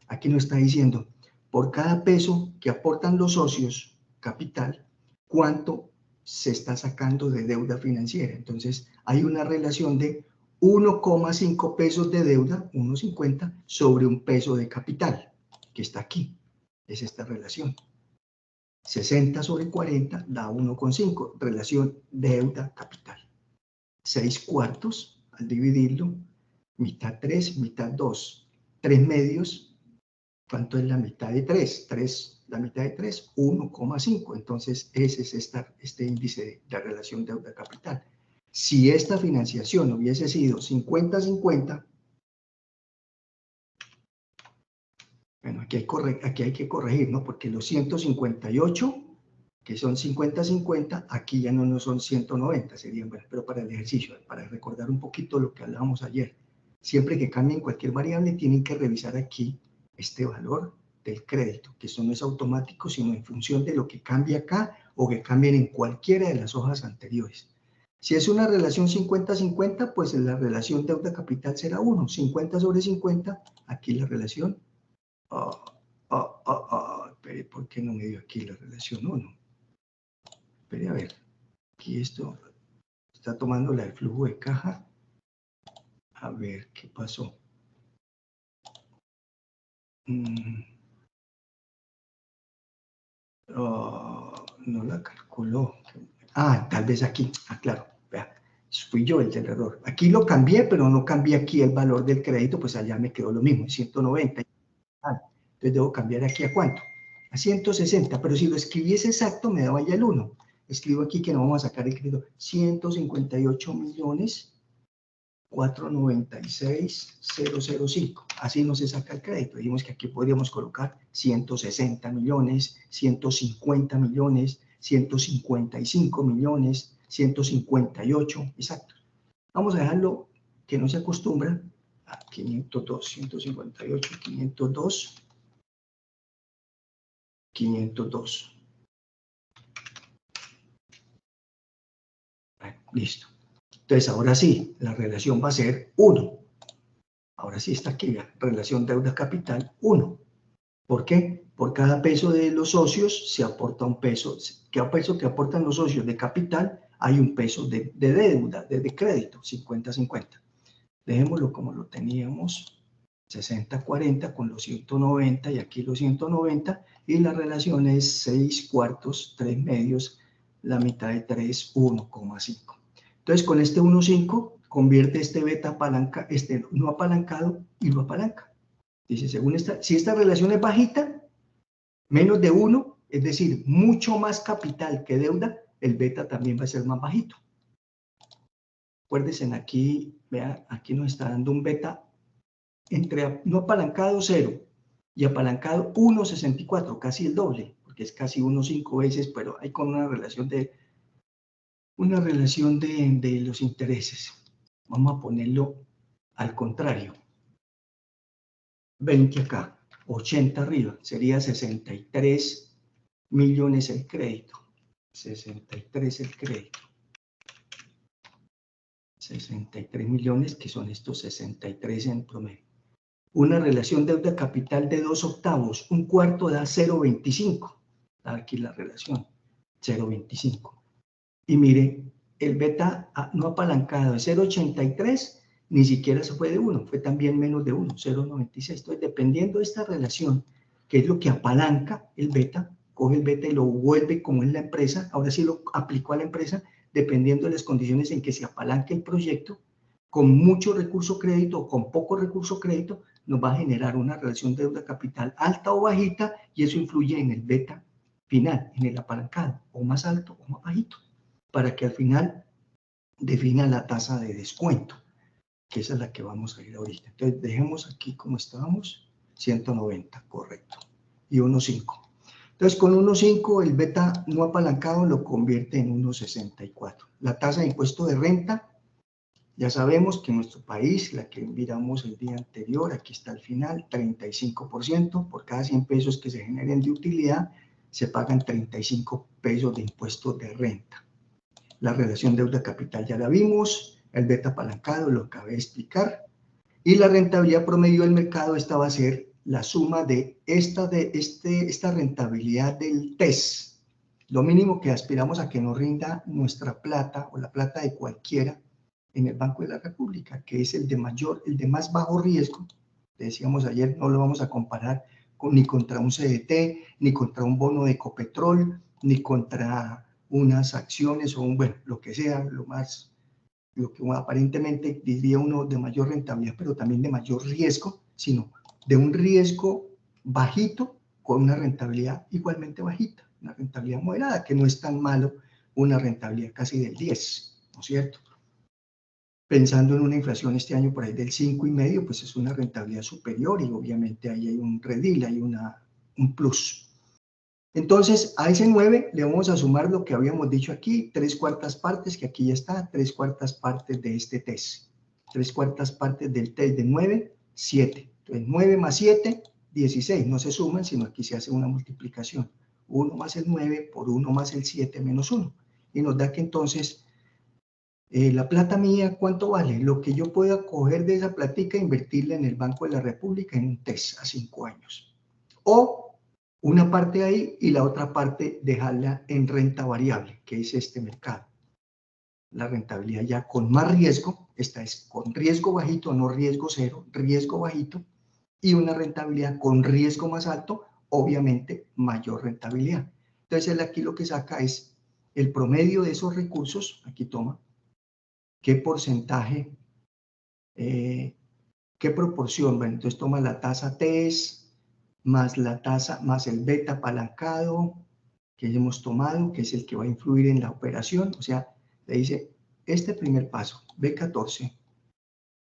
Aquí nos está diciendo, por cada peso que aportan los socios, capital, ¿cuánto se está sacando de deuda financiera? Entonces, hay una relación de 1,5 pesos de deuda, 1,50, sobre un peso de capital, que está aquí. Es esta relación. 60 sobre 40 da 1,5, relación deuda-capital. 6 cuartos, al dividirlo, mitad 3, mitad 2. 3 medios, ¿cuánto es la mitad de 3? La mitad de 3, 1,5. Entonces, ese es este índice de relación deuda-capital. Si esta financiación hubiese sido 50-50, bueno, aquí hay que corregir, ¿no? Porque los 158, que son 50-50, aquí ya no son 190, serían, bueno, pero para el ejercicio, para recordar un poquito lo que hablábamos ayer. Siempre que cambien cualquier variable, tienen que revisar aquí este valor del crédito, que eso no es automático, sino en función de lo que cambie acá o que cambien en cualquiera de las hojas anteriores. Si es una relación 50-50, pues la relación deuda-capital será 1. 50 sobre 50, aquí la relación... espere, ¿por qué no me dio aquí la relación 1? Espere, a ver, aquí esto está tomando la del flujo de caja. A ver, ¿qué pasó? No la calculó. Tal vez aquí. Claro, vea, fui yo el del error. Aquí lo cambié, pero no cambié aquí el valor del crédito, pues allá me quedó lo mismo, 190. Entonces debo cambiar aquí ¿a cuánto? A 160, pero si lo escribiese exacto me daba ya el 1. Escribo aquí que no vamos a sacar el crédito. 158.496.005. Así no se saca el crédito. Dijimos que aquí podríamos colocar 160 millones, 150 millones, 155 millones, 158, exacto. Vamos a dejarlo que no se acostumbra a 502, 158, 502, 502. Bueno, listo. Entonces, ahora sí, la relación va a ser 1. Ahora sí está aquí, la relación deuda-capital 1. ¿Por qué? Por cada peso de los socios se aporta un peso. Cada peso que aportan los socios de capital, hay un peso de deuda, de crédito, 50-50. Dejémoslo como lo teníamos, 60-40 con los 190 y aquí los 190, y la relación es 6 cuartos, 3 medios, la mitad de 3, 1,5. Entonces, con este 1,5 convierte este beta este no apalancado y lo apalanca. Dice, según si esta relación es bajita, menos de 1, es decir, mucho más capital que deuda, el beta también va a ser más bajito. Acuérdense, aquí, vean, aquí nos está dando un beta entre no apalancado 0 y apalancado 1,64, casi el doble, porque es casi 1,5 veces, pero hay con una relación de los intereses. Vamos a ponerlo al contrario. 20 acá, 80 arriba, sería 63 millones el crédito. 63 el crédito. 63 millones, que son estos 63 en promedio. Una relación deuda-capital de 2/8, un cuarto da 0,25. Aquí la relación, 0,25. Y mire, el beta no apalancado de 0,83, ni siquiera se fue de 1, fue también menos de 1, 0,96. Entonces, dependiendo de esta relación, que es lo que apalanca el beta, coge el beta y lo vuelve como es la empresa, ahora sí lo aplicó a la empresa, dependiendo de las condiciones en que se apalanque el proyecto, con mucho recurso crédito o con poco recurso crédito, nos va a generar una relación deuda-capital alta o bajita, y eso influye en el beta final, en el apalancado, o más alto o más bajito, para que al final defina la tasa de descuento, que esa es la que vamos a ir ahorita. Entonces, dejemos aquí como estábamos, 190, correcto, y 1,5. Entonces, con 1,5 el beta no apalancado lo convierte en 1,64. La tasa de impuesto de renta, ya sabemos que en nuestro país, la que miramos el día anterior, aquí está al final, 35%, por cada 100 pesos que se generen de utilidad, se pagan 35 pesos de impuesto de renta. La relación deuda-capital ya la vimos, el beta apalancado lo acabé de explicar, y la rentabilidad promedio del mercado, esta va a ser la suma de esta rentabilidad del TES, lo mínimo que aspiramos a que nos rinda nuestra plata o la plata de cualquiera en el Banco de la República, que es el de más bajo riesgo. Decíamos ayer, no lo vamos a comparar ni contra un CDT, ni contra un bono de Ecopetrol, ni contra unas acciones o bueno, lo que sea, lo que aparentemente diría uno de mayor rentabilidad, pero también de mayor riesgo, sino de un riesgo bajito con una rentabilidad igualmente bajita, una rentabilidad moderada, que no es tan malo, una rentabilidad casi del 10, ¿no es cierto? Pensando en una inflación este año por ahí del 5,5, pues es una rentabilidad superior, y obviamente ahí hay un redil, hay un plus. Entonces, a ese 9 le vamos a sumar lo que habíamos dicho aquí, 3/4 partes, que aquí ya está, 3/4 partes de este TES. 3/4 partes del TES de 9, 7. Entonces, 9 más 7, 16, no se suman, sino aquí se hace una multiplicación. 1 más el 9 por 1 más el 7 menos 1. Y nos da que entonces la plata mía, ¿cuánto vale? Lo que yo pueda coger de esa platica e invertirla en el Banco de la República en un TES a 5 años. O una parte ahí y la otra parte dejarla en renta variable, que es este mercado. La rentabilidad ya con más riesgo, esta es con riesgo bajito, no riesgo cero, riesgo bajito, y una rentabilidad con riesgo más alto, obviamente mayor rentabilidad. Entonces él aquí lo que saca es el promedio de esos recursos, aquí toma, qué porcentaje, qué proporción. Bueno, entonces toma la tasa TES más la tasa, más el beta apalancado que hemos tomado, que es el que va a influir en la operación. O sea, le dice, este primer paso, B14,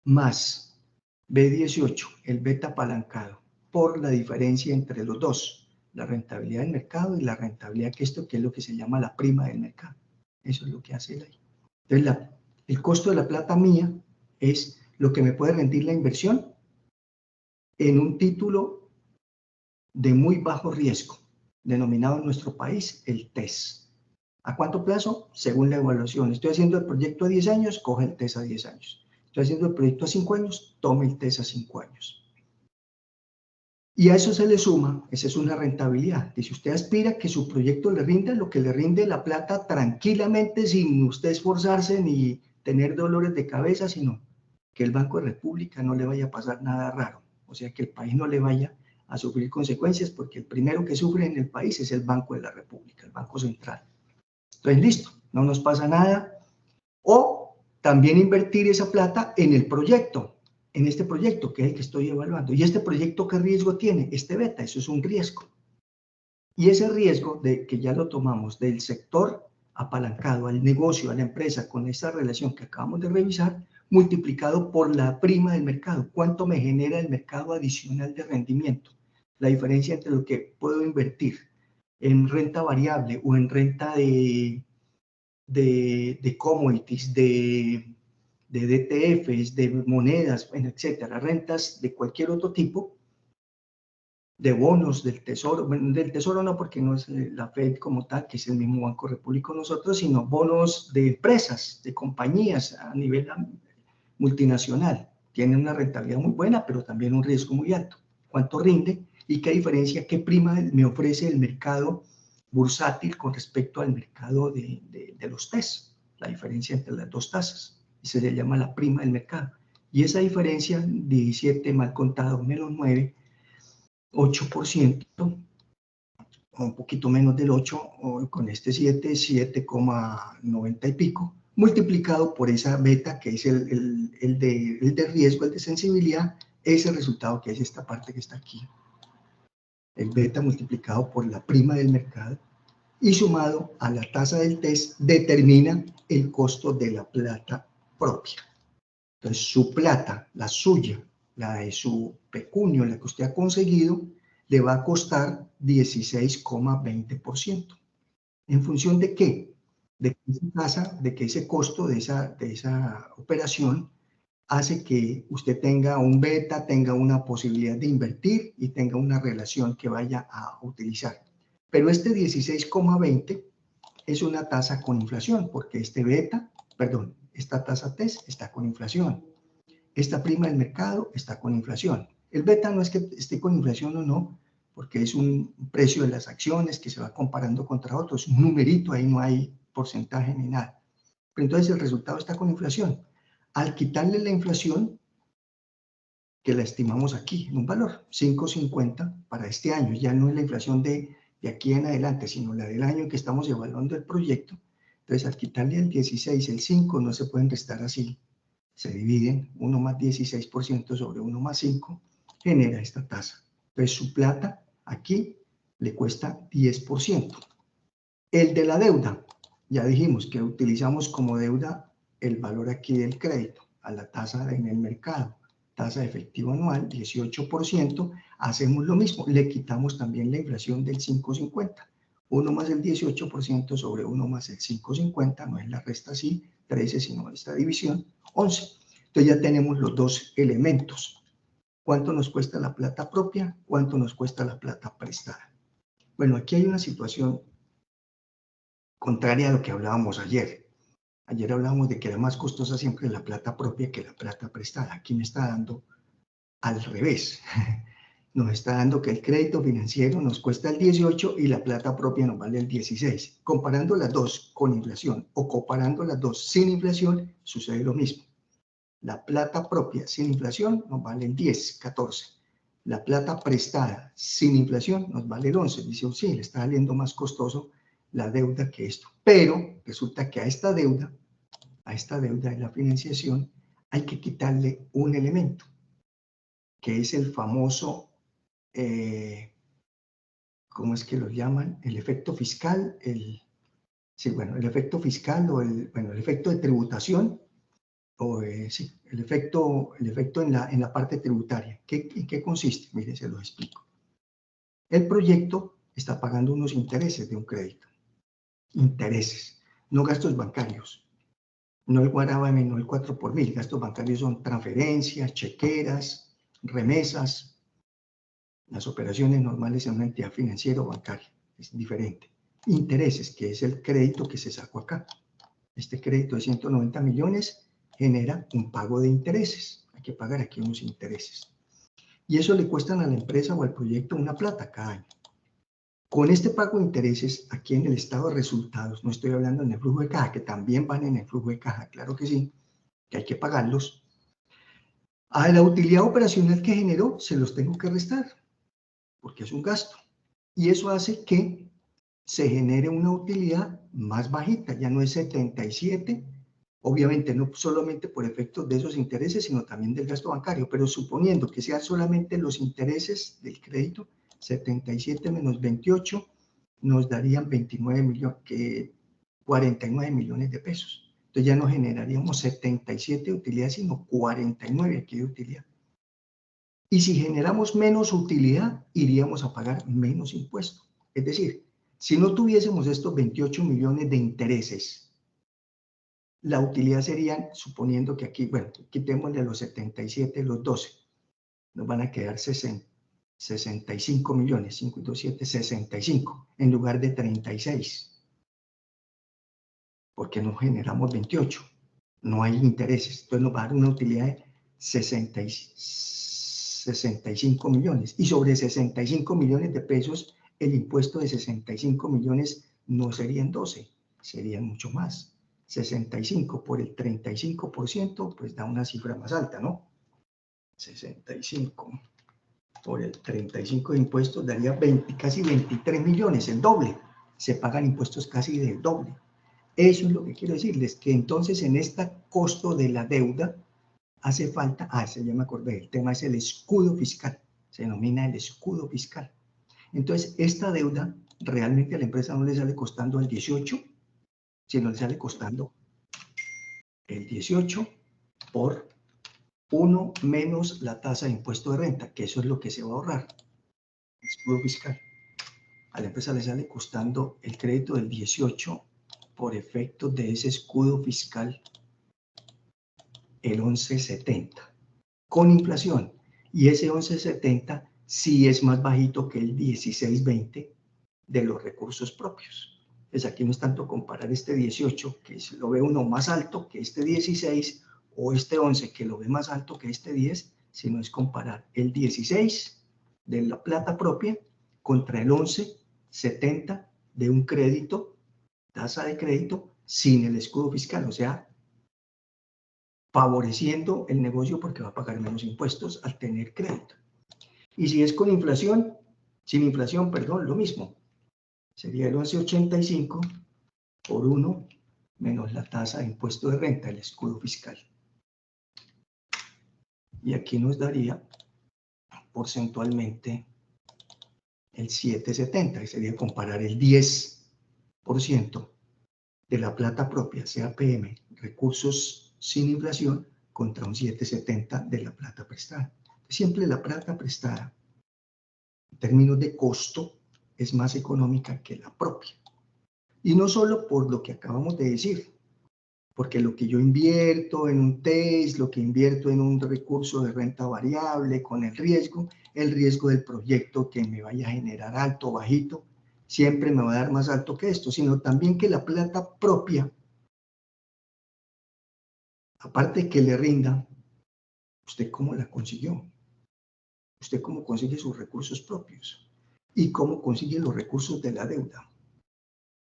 más B18, el beta apalancado, por la diferencia entre los dos, la rentabilidad del mercado y la rentabilidad que es lo que se llama la prima del mercado. Eso es lo que hace él ahí. Entonces, el costo de la plata mía es lo que me puede rendir la inversión en un título de muy bajo riesgo, denominado en nuestro país el TES. ¿A cuánto plazo? Según la evaluación. Estoy haciendo el proyecto a 10 años, coge el TES a 10 años. Estoy haciendo el proyecto a 5 años, tome el TES a 5 años. Y a eso se le suma, esa es una rentabilidad. Y si usted aspira a que su proyecto le rinda, lo que le rinde la plata tranquilamente, sin usted esforzarse ni tener dolores de cabeza, sino que el Banco de República no le vaya a pasar nada raro. O sea, que el país no le vaya a sufrir consecuencias, porque el primero que sufre en el país es el Banco de la República, el Banco Central. Entonces, listo, no nos pasa nada. O también invertir esa plata en el proyecto, en este proyecto que es el que estoy evaluando. ¿Y este proyecto qué riesgo tiene? Este beta, eso es un riesgo. Y ese riesgo de que ya lo tomamos del sector apalancado al negocio, a la empresa, con esta relación que acabamos de revisar, multiplicado por la prima del mercado. ¿Cuánto me genera el mercado adicional de rendimiento? La diferencia entre lo que puedo invertir en renta variable o en renta de commodities, de DTFs, de monedas, etcétera, rentas de cualquier otro tipo, de bonos del tesoro, bueno, del tesoro no, porque no es la Fed como tal, que es el mismo Banco Repúblico nosotros, sino bonos de empresas, de compañías a nivel multinacional. Tienen una rentabilidad muy buena, pero también un riesgo muy alto. ¿Cuánto rinde? ¿Y qué diferencia, qué prima me ofrece el mercado bursátil con respecto al mercado de los TES? La diferencia entre las dos tasas. Y se le llama la prima del mercado. Y esa diferencia, 17 mal contado menos 9, 8%, o un poquito menos del 8, o con este 7, 7,90 y pico, multiplicado por esa beta, que es el de riesgo, el de sensibilidad, ese resultado que es esta parte que está aquí. El beta multiplicado por la prima del mercado y sumado a la tasa del TES determina el costo de la plata propia. Entonces, su plata, la suya, la de su pecunio, la que usted ha conseguido, le va a costar 16,20%. ¿En función de qué? De que ese costo de esa operación hace que usted tenga un beta, tenga una posibilidad de invertir y tenga una relación que vaya a utilizar. Pero este 16,20 es una tasa con inflación, porque este beta, perdón, esta tasa TES está con inflación. Esta prima del mercado está con inflación. El beta no es que esté con inflación o no, porque es un precio de las acciones que se va comparando contra otros, un numerito, ahí no hay porcentaje ni nada. Pero entonces el resultado está con inflación. Al quitarle la inflación, que la estimamos aquí en un valor, 5,50 para este año, ya no es la inflación de aquí en adelante, sino la del año que estamos evaluando el proyecto. Entonces, al quitarle el 16, el 5, no se pueden restar así, se dividen, 1 más 16% sobre 1 más 5, genera esta tasa. Entonces, su plata aquí le cuesta 10%. El de la deuda, ya dijimos que utilizamos como deuda el valor aquí del crédito, a la tasa en el mercado, tasa de efectivo anual, 18%, hacemos lo mismo, le quitamos también la inflación del 5,50. 1 más el 18% sobre 1 más el 5,50, no es la resta así, 13, sino esta división, 11. Entonces ya tenemos los dos elementos. ¿Cuánto nos cuesta la plata propia? ¿Cuánto nos cuesta la plata prestada? Bueno, aquí hay una situación contraria a lo que hablábamos ayer. Ayer hablábamos de que era más costosa siempre la plata propia que la plata prestada. Aquí me está dando al revés. Nos está dando que el crédito financiero nos cuesta el 18 y la plata propia nos vale el 16. Comparando las dos con inflación o comparando las dos sin inflación, sucede lo mismo. La plata propia sin inflación nos vale el 10, 14. La plata prestada sin inflación nos vale el 11. Dice, sí, le está saliendo más costoso la deuda que esto. Pero resulta que a esta deuda de la financiación, hay que quitarle un elemento, que es el famoso, ¿cómo es que lo llaman? El efecto fiscal, el efecto fiscal o el efecto de tributación, sí, el efecto en la parte tributaria. ¿En qué consiste? Miren, se los explico. El proyecto está pagando unos intereses de un crédito. Intereses, no gastos bancarios. No el guarábame, no el 4 por mil. Gastos bancarios son transferencias, chequeras, remesas, las operaciones normales en una entidad financiera o bancaria. Es diferente. Intereses, que es el crédito que se sacó acá. Este crédito de 190 millones genera un pago de intereses. Hay que pagar aquí unos intereses. Y eso le cuestan a la empresa o al proyecto una plata cada año. Con este pago de intereses, aquí en el estado de resultados, no estoy hablando en el flujo de caja, que también van en el flujo de caja, claro que sí, que hay que pagarlos. A la utilidad operacional que generó, se los tengo que restar, porque es un gasto. Y eso hace que se genere una utilidad más bajita, ya no es 77, obviamente no solamente por efectos de esos intereses, sino también del gasto bancario, pero suponiendo que sean solamente los intereses del crédito, 77 menos 28 nos darían 49 millones de pesos. Entonces ya no generaríamos 77 de utilidad, sino 49 aquí de utilidad. Y si generamos menos utilidad, iríamos a pagar menos impuestos. Es decir, si no tuviésemos estos 28 millones de intereses, la utilidad serían, suponiendo que aquí, bueno, quitémosle los 77, los 12, nos van a quedar 65 millones, 5 y 2, 7, 65, en lugar de 36. Porque no generamos 28, no hay intereses. Entonces nos va a dar una utilidad de 65 millones. Y sobre 65 millones de pesos, el impuesto de 65 millones no serían 12, serían mucho más. 65 por el 35%, pues da una cifra más alta, ¿no? 65 por el 35 de impuestos daría casi 23 millones, el doble. Se pagan impuestos casi del doble. Eso es lo que quiero decirles, que entonces en este costo de la deuda hace falta, ya me acordé, el tema es el escudo fiscal, se denomina el escudo fiscal. Entonces, esta deuda realmente a la empresa no le sale costando el 18, sino le sale costando el 18 por 1 menos la tasa de impuesto de renta, que eso es lo que se va a ahorrar, el escudo fiscal. A la empresa le sale costando el crédito del 18 por efecto de ese escudo fiscal el 11.70 con inflación, y ese 11.70 sí es más bajito que el 16.20 de los recursos propios. Entonces aquí no es tanto comparar este 18, que lo ve uno más alto que este 16, o este 11, que lo ve más alto que este 10, sino es comparar el 16 de la plata propia contra el 11.70 de un crédito, tasa de crédito, sin el escudo fiscal, o sea, favoreciendo el negocio porque va a pagar menos impuestos al tener crédito. Y si es con inflación, sin inflación, perdón, lo mismo. Sería el 11.85 por 1 menos la tasa de impuesto de renta, el escudo fiscal. Y aquí nos daría porcentualmente el 7.70, que sería comparar el 10% de la plata propia, sea PM, recursos sin inflación, contra un 7.70 de la plata prestada. Siempre la plata prestada, en términos de costo, es más económica que la propia. Y no solo por lo que acabamos de decir, Porque lo que yo invierto en un TES, lo que invierto en un recurso de renta variable con el riesgo del proyecto que me vaya a generar alto o bajito, siempre me va a dar más alto que esto, sino también que la plata propia, aparte de que le rinda, ¿usted cómo la consiguió? ¿Usted cómo consigue sus recursos propios? ¿Y cómo consigue los recursos de la deuda?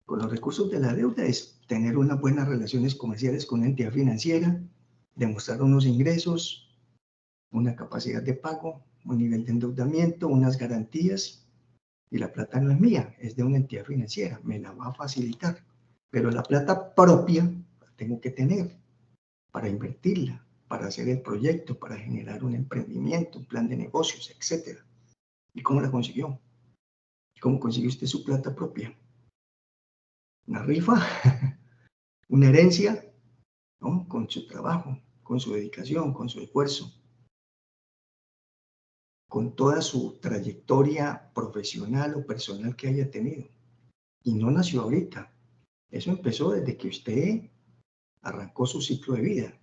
Con los recursos de la deuda es tener unas buenas relaciones comerciales con una entidad financiera, demostrar unos ingresos, una capacidad de pago, un nivel de endeudamiento, unas garantías, y la plata no es mía, es de una entidad financiera, me la va a facilitar, pero la plata propia la tengo que tener para invertirla, para hacer el proyecto, para generar un emprendimiento, un plan de negocios, etc. ¿Y cómo la consiguió? ¿Cómo consiguió usted su plata propia? ¿Una rifa? ¿Una herencia? ¿No? Con su trabajo, con su dedicación, con su esfuerzo, con toda su trayectoria profesional o personal que haya tenido. Y no nació ahorita. Eso empezó desde que usted arrancó su ciclo de vida.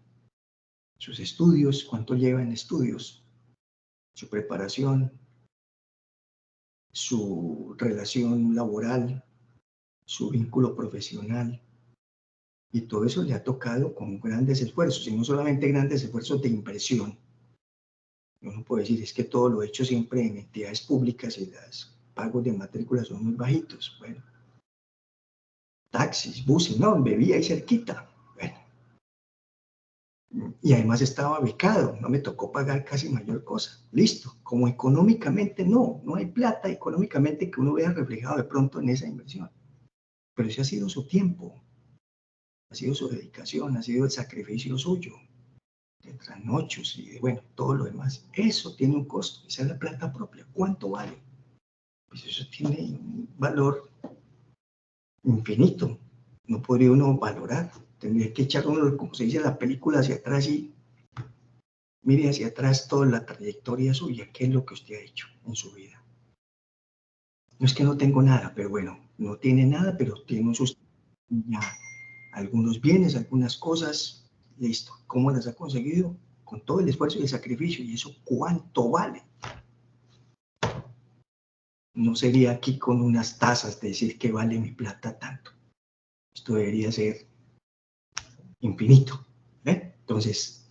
Sus estudios, cuánto lleva en estudios, su preparación, su relación laboral, su vínculo profesional. Y todo eso le ha tocado con grandes esfuerzos, y no solamente grandes esfuerzos de inversión. Uno puede decir, es que todo lo he hecho siempre en entidades públicas y los pagos de matrícula son muy bajitos. Bueno, taxis, buses, no, vivía ahí cerquita. Bueno, y además estaba becado, no me tocó pagar casi mayor cosa. Listo, como económicamente no hay plata económicamente que uno vea reflejado de pronto en esa inversión. Pero ese ha sido su tiempo, ha sido su dedicación, ha sido el sacrificio suyo, de trasnochos y de, bueno, todo lo demás. Eso tiene un costo, esa es la plata propia. ¿Cuánto vale? Pues eso tiene un valor infinito. No podría uno valorar. Tendría que echar uno, como se dice en la película, hacia atrás y mire hacia atrás toda la trayectoria suya. ¿Qué es lo que usted ha hecho en su vida? No es que no tengo nada, pero bueno, no tiene nada, pero tiene sus, ya, algunos bienes, algunas cosas. Listo. ¿Cómo las ha conseguido? Con todo el esfuerzo y el sacrificio. ¿Y eso cuánto vale? No sería aquí con unas tasas de decir que vale mi plata tanto. Esto debería ser infinito. Entonces,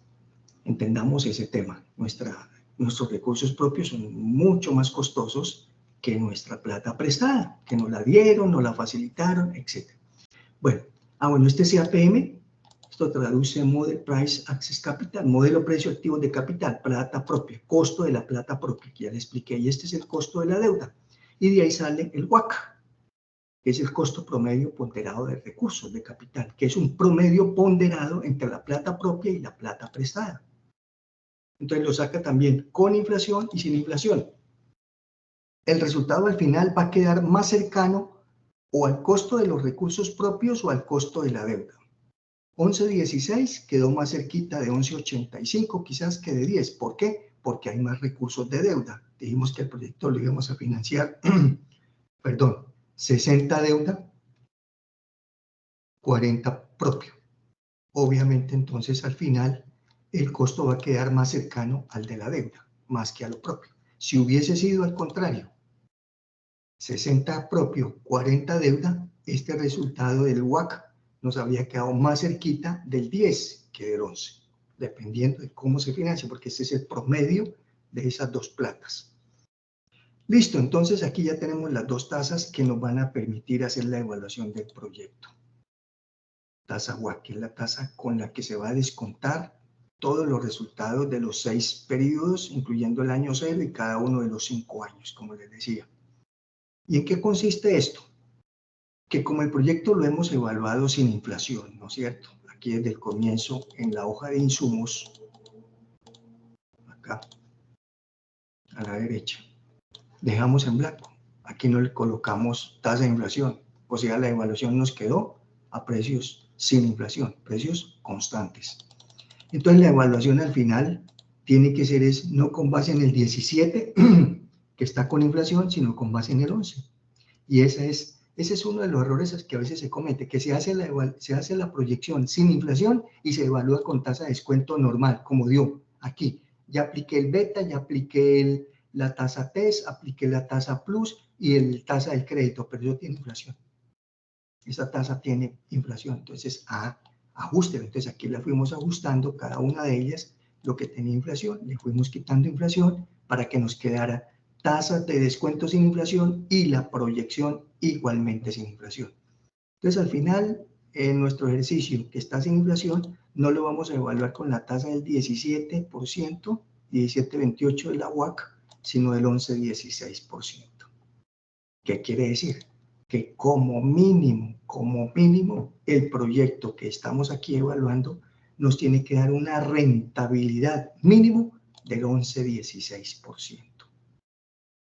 entendamos ese tema. Nuestros recursos propios son mucho más costosos que nuestra plata prestada, que nos la dieron, nos la facilitaron, etc. Bueno, este CAPM, esto traduce Model Price Access Capital, modelo precio activo de capital, plata propia, costo de la plata propia, que ya le expliqué, y este es el costo de la deuda. Y de ahí sale el WACC, que es el costo promedio ponderado de recursos de capital, que es un promedio ponderado entre la plata propia y la plata prestada. Entonces lo saca también con inflación y sin inflación. El resultado al final va a quedar más cercano o al costo de los recursos propios o al costo de la deuda. 11.16 quedó más cerquita de 11.85 quizás que de 10. ¿Por qué? Porque hay más recursos de deuda. Dijimos que el proyecto lo íbamos a financiar, perdón, 60 deuda, 40 propio. Obviamente entonces al final el costo va a quedar más cercano al de la deuda, más que a lo propio. Si hubiese sido al contrario, 60 propio, 40 deuda, este resultado del WACC nos habría quedado más cerquita del 10 que del 11, dependiendo de cómo se financia, porque este es el promedio de esas dos platas. Listo, entonces aquí ya tenemos las dos tasas que nos van a permitir hacer la evaluación del proyecto. Tasa WACC, que es la tasa con la que se va a descontar todos los resultados de los 6 periodos, incluyendo el año 0 y cada uno de los 5 años, como les decía. ¿Y en qué consiste esto? Que como el proyecto lo hemos evaluado sin inflación, ¿no es cierto? Aquí desde el comienzo, en la hoja de insumos, acá, a la derecha, dejamos en blanco. Aquí no le colocamos tasa de inflación, o sea, la evaluación nos quedó a precios sin inflación, precios constantes. Entonces la evaluación al final tiene que ser no con base en el 17, que está con inflación, sino con base en el 11. Y esa es Ese es uno de los errores que a veces se comete, que se hace la proyección sin inflación y se evalúa con tasa de descuento normal, como dio aquí. Ya apliqué el beta, ya apliqué la tasa TES, apliqué la tasa plus y el tasa del crédito, pero eso tiene inflación. Esa tasa tiene inflación, entonces ajusten. Entonces aquí la fuimos ajustando, cada una de ellas, lo que tenía inflación, le fuimos quitando inflación para que nos quedara tasas de descuento sin inflación y la proyección igualmente sin inflación. Entonces, al final, en nuestro ejercicio que está sin inflación, no lo vamos a evaluar con la tasa del 17%, 17,28% de la UAC, sino del 11,16%. ¿Qué quiere decir? Que como mínimo, el proyecto que estamos aquí evaluando nos tiene que dar una rentabilidad mínimo del 11,16%.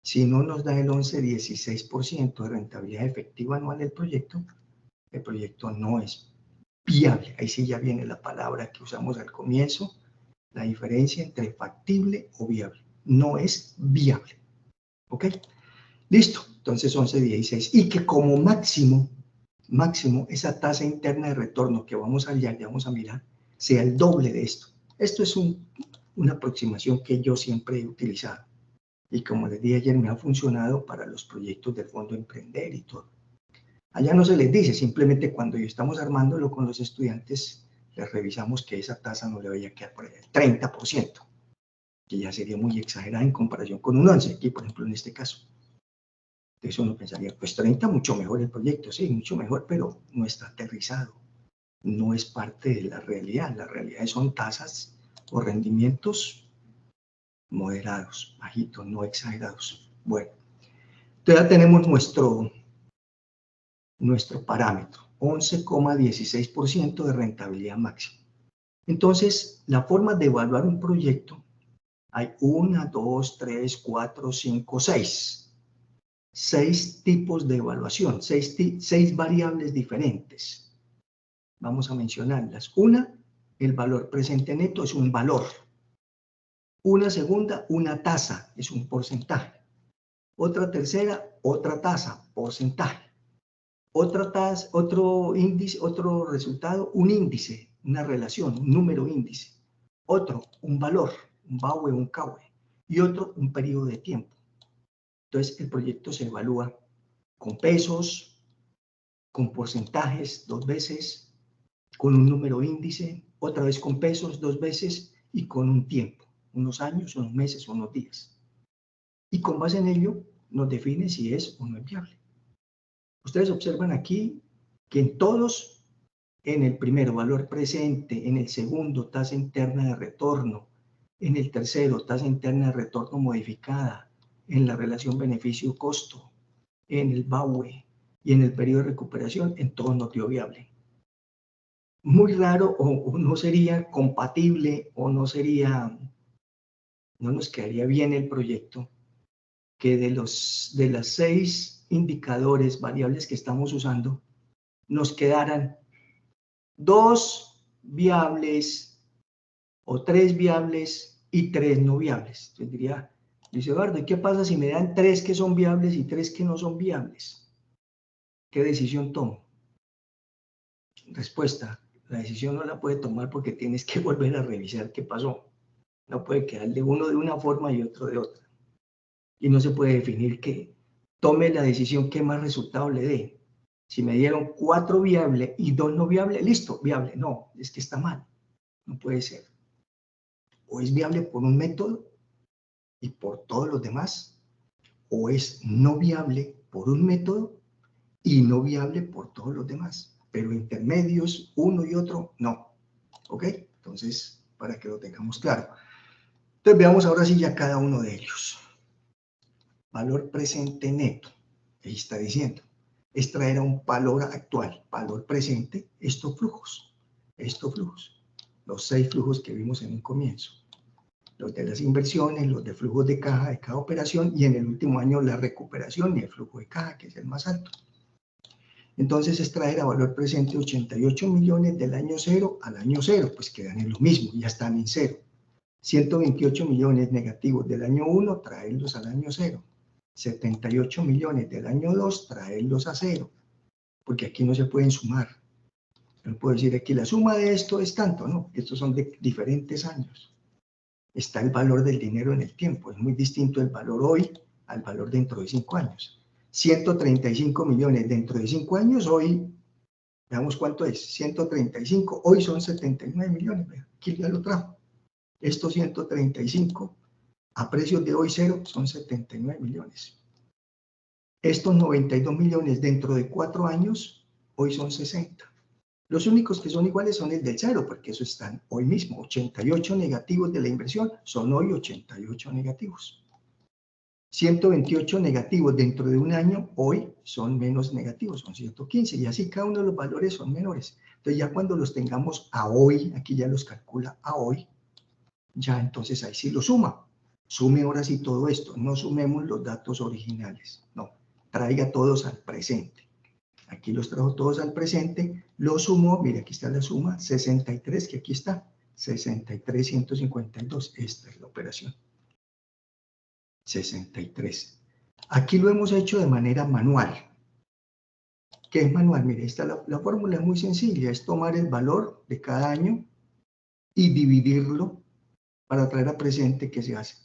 Si no nos da el 11,16% de rentabilidad efectiva anual del proyecto, el proyecto no es viable. Ahí sí ya viene la palabra que usamos al comienzo, la diferencia entre factible o viable. No es viable. ¿Ok? Listo. Entonces 11,16. Y que como máximo, esa tasa interna de retorno que vamos a hallar, vamos a mirar, sea el doble de esto. Esto es una aproximación que yo siempre he utilizado. Y como les dije ayer, me ha funcionado para los proyectos del Fondo Emprender y todo. Allá no se les dice, simplemente cuando estamos armándolo con los estudiantes, les revisamos que esa tasa no le vaya a quedar por el 30%, que ya sería muy exagerada en comparación con un 11%, aquí por ejemplo en este caso. Entonces uno pensaría, pues 30 mucho mejor el proyecto, sí, mucho mejor, pero no está aterrizado, no es parte de la realidad. Las realidades son tasas o rendimientos moderados, bajitos, no exagerados. Bueno, entonces ya tenemos nuestro parámetro, 11,16% de rentabilidad máxima. Entonces, la forma de evaluar un proyecto, hay 1, 2, 3, 4, 5, 6. 6 tipos de evaluación, 6 variables diferentes. Vamos a mencionarlas. Una, el valor presente neto es un valor. Una segunda, una tasa, es un porcentaje. Otra tercera, otra tasa, porcentaje. Otra tasa, otro índice, otro resultado, un índice, una relación, un número índice. Otro, un valor, un BAUE, un CAUE. Y otro, un periodo de tiempo. Entonces, el proyecto se evalúa con pesos, con porcentajes 2 veces, con un número índice, otra vez con pesos 2 veces y con un tiempo, unos años, unos meses, unos días. Y con base en ello nos define si es o no es viable. Ustedes observan aquí que en todos, en el primero, valor presente, en el segundo, tasa interna de retorno, en el tercero, tasa interna de retorno modificada, en la relación beneficio-costo, en el BAUE y en el periodo de recuperación, en todos nos dio viable. Muy raro o no sería compatible o no nos quedaría bien el proyecto que de las 6 indicadores variables que estamos usando, nos quedaran 2 viables o 3 viables y 3 no viables. Entonces diría, Luis Eduardo, ¿y qué pasa si me dan 3 que son viables y 3 que no son viables? ¿Qué decisión tomo? Respuesta, la decisión no la puede tomar porque tienes que volver a revisar qué pasó. No puede quedar de uno de una forma y otro de otra. Y no se puede definir que tome la decisión que más resultado le dé. Si me dieron 4 viables y 2 no viables, listo, viable. No, es que está mal. No puede ser. O es viable por un método y por todos los demás, o es no viable por un método y no viable por todos los demás. Pero intermedios, uno y otro, no. ¿Ok? Entonces, para que lo tengamos claro. Entonces, veamos ahora sí ya cada uno de ellos. Valor presente neto. Ahí está diciendo. Extraer a un valor actual, valor presente, estos flujos. Los 6 flujos que vimos en un comienzo. Los de las inversiones, los de flujos de caja de cada operación y en el último año la recuperación y el flujo de caja, que es el más alto. Entonces, extraer a valor presente 88 millones del año 0 al año 0, pues quedan en lo mismo, ya están en 0. 128 millones negativos del año 1, traerlos al año 0. 78 millones del año 2, traerlos a 0, porque aquí no se pueden sumar. No puedo decir aquí la suma de esto es tanto, no, estos son de diferentes años. Está el valor del dinero en el tiempo, es muy distinto el valor hoy al valor dentro de 5 años. 135 millones dentro de 5 años, hoy, veamos cuánto es, 135, hoy son 79 millones, aquí ya lo trajo. Estos 135 a precios de hoy 0 son 79 millones. Estos 92 millones dentro de 4 años, hoy son 60. Los únicos que son iguales son el del 0, porque eso están hoy mismo. 88 negativos de la inversión son hoy 88 negativos. 128 negativos dentro de un año, hoy son menos negativos, son 115, y así cada uno de los valores son menores. Entonces ya cuando los tengamos a hoy, aquí ya los calcula a hoy, ya entonces ahí sí lo suma. Sume ahora sí todo esto, no sumemos los datos originales, no, traiga todos al presente. Aquí los trajo todos al presente, lo sumó, mire, aquí está la suma, 63, que aquí está, 63,152, esta es la operación. 63. Aquí lo hemos hecho de manera manual. ¿Qué es manual? Mire, la fórmula es muy sencilla, es tomar el valor de cada año y dividirlo para traer a presente. ¿Qué se hace?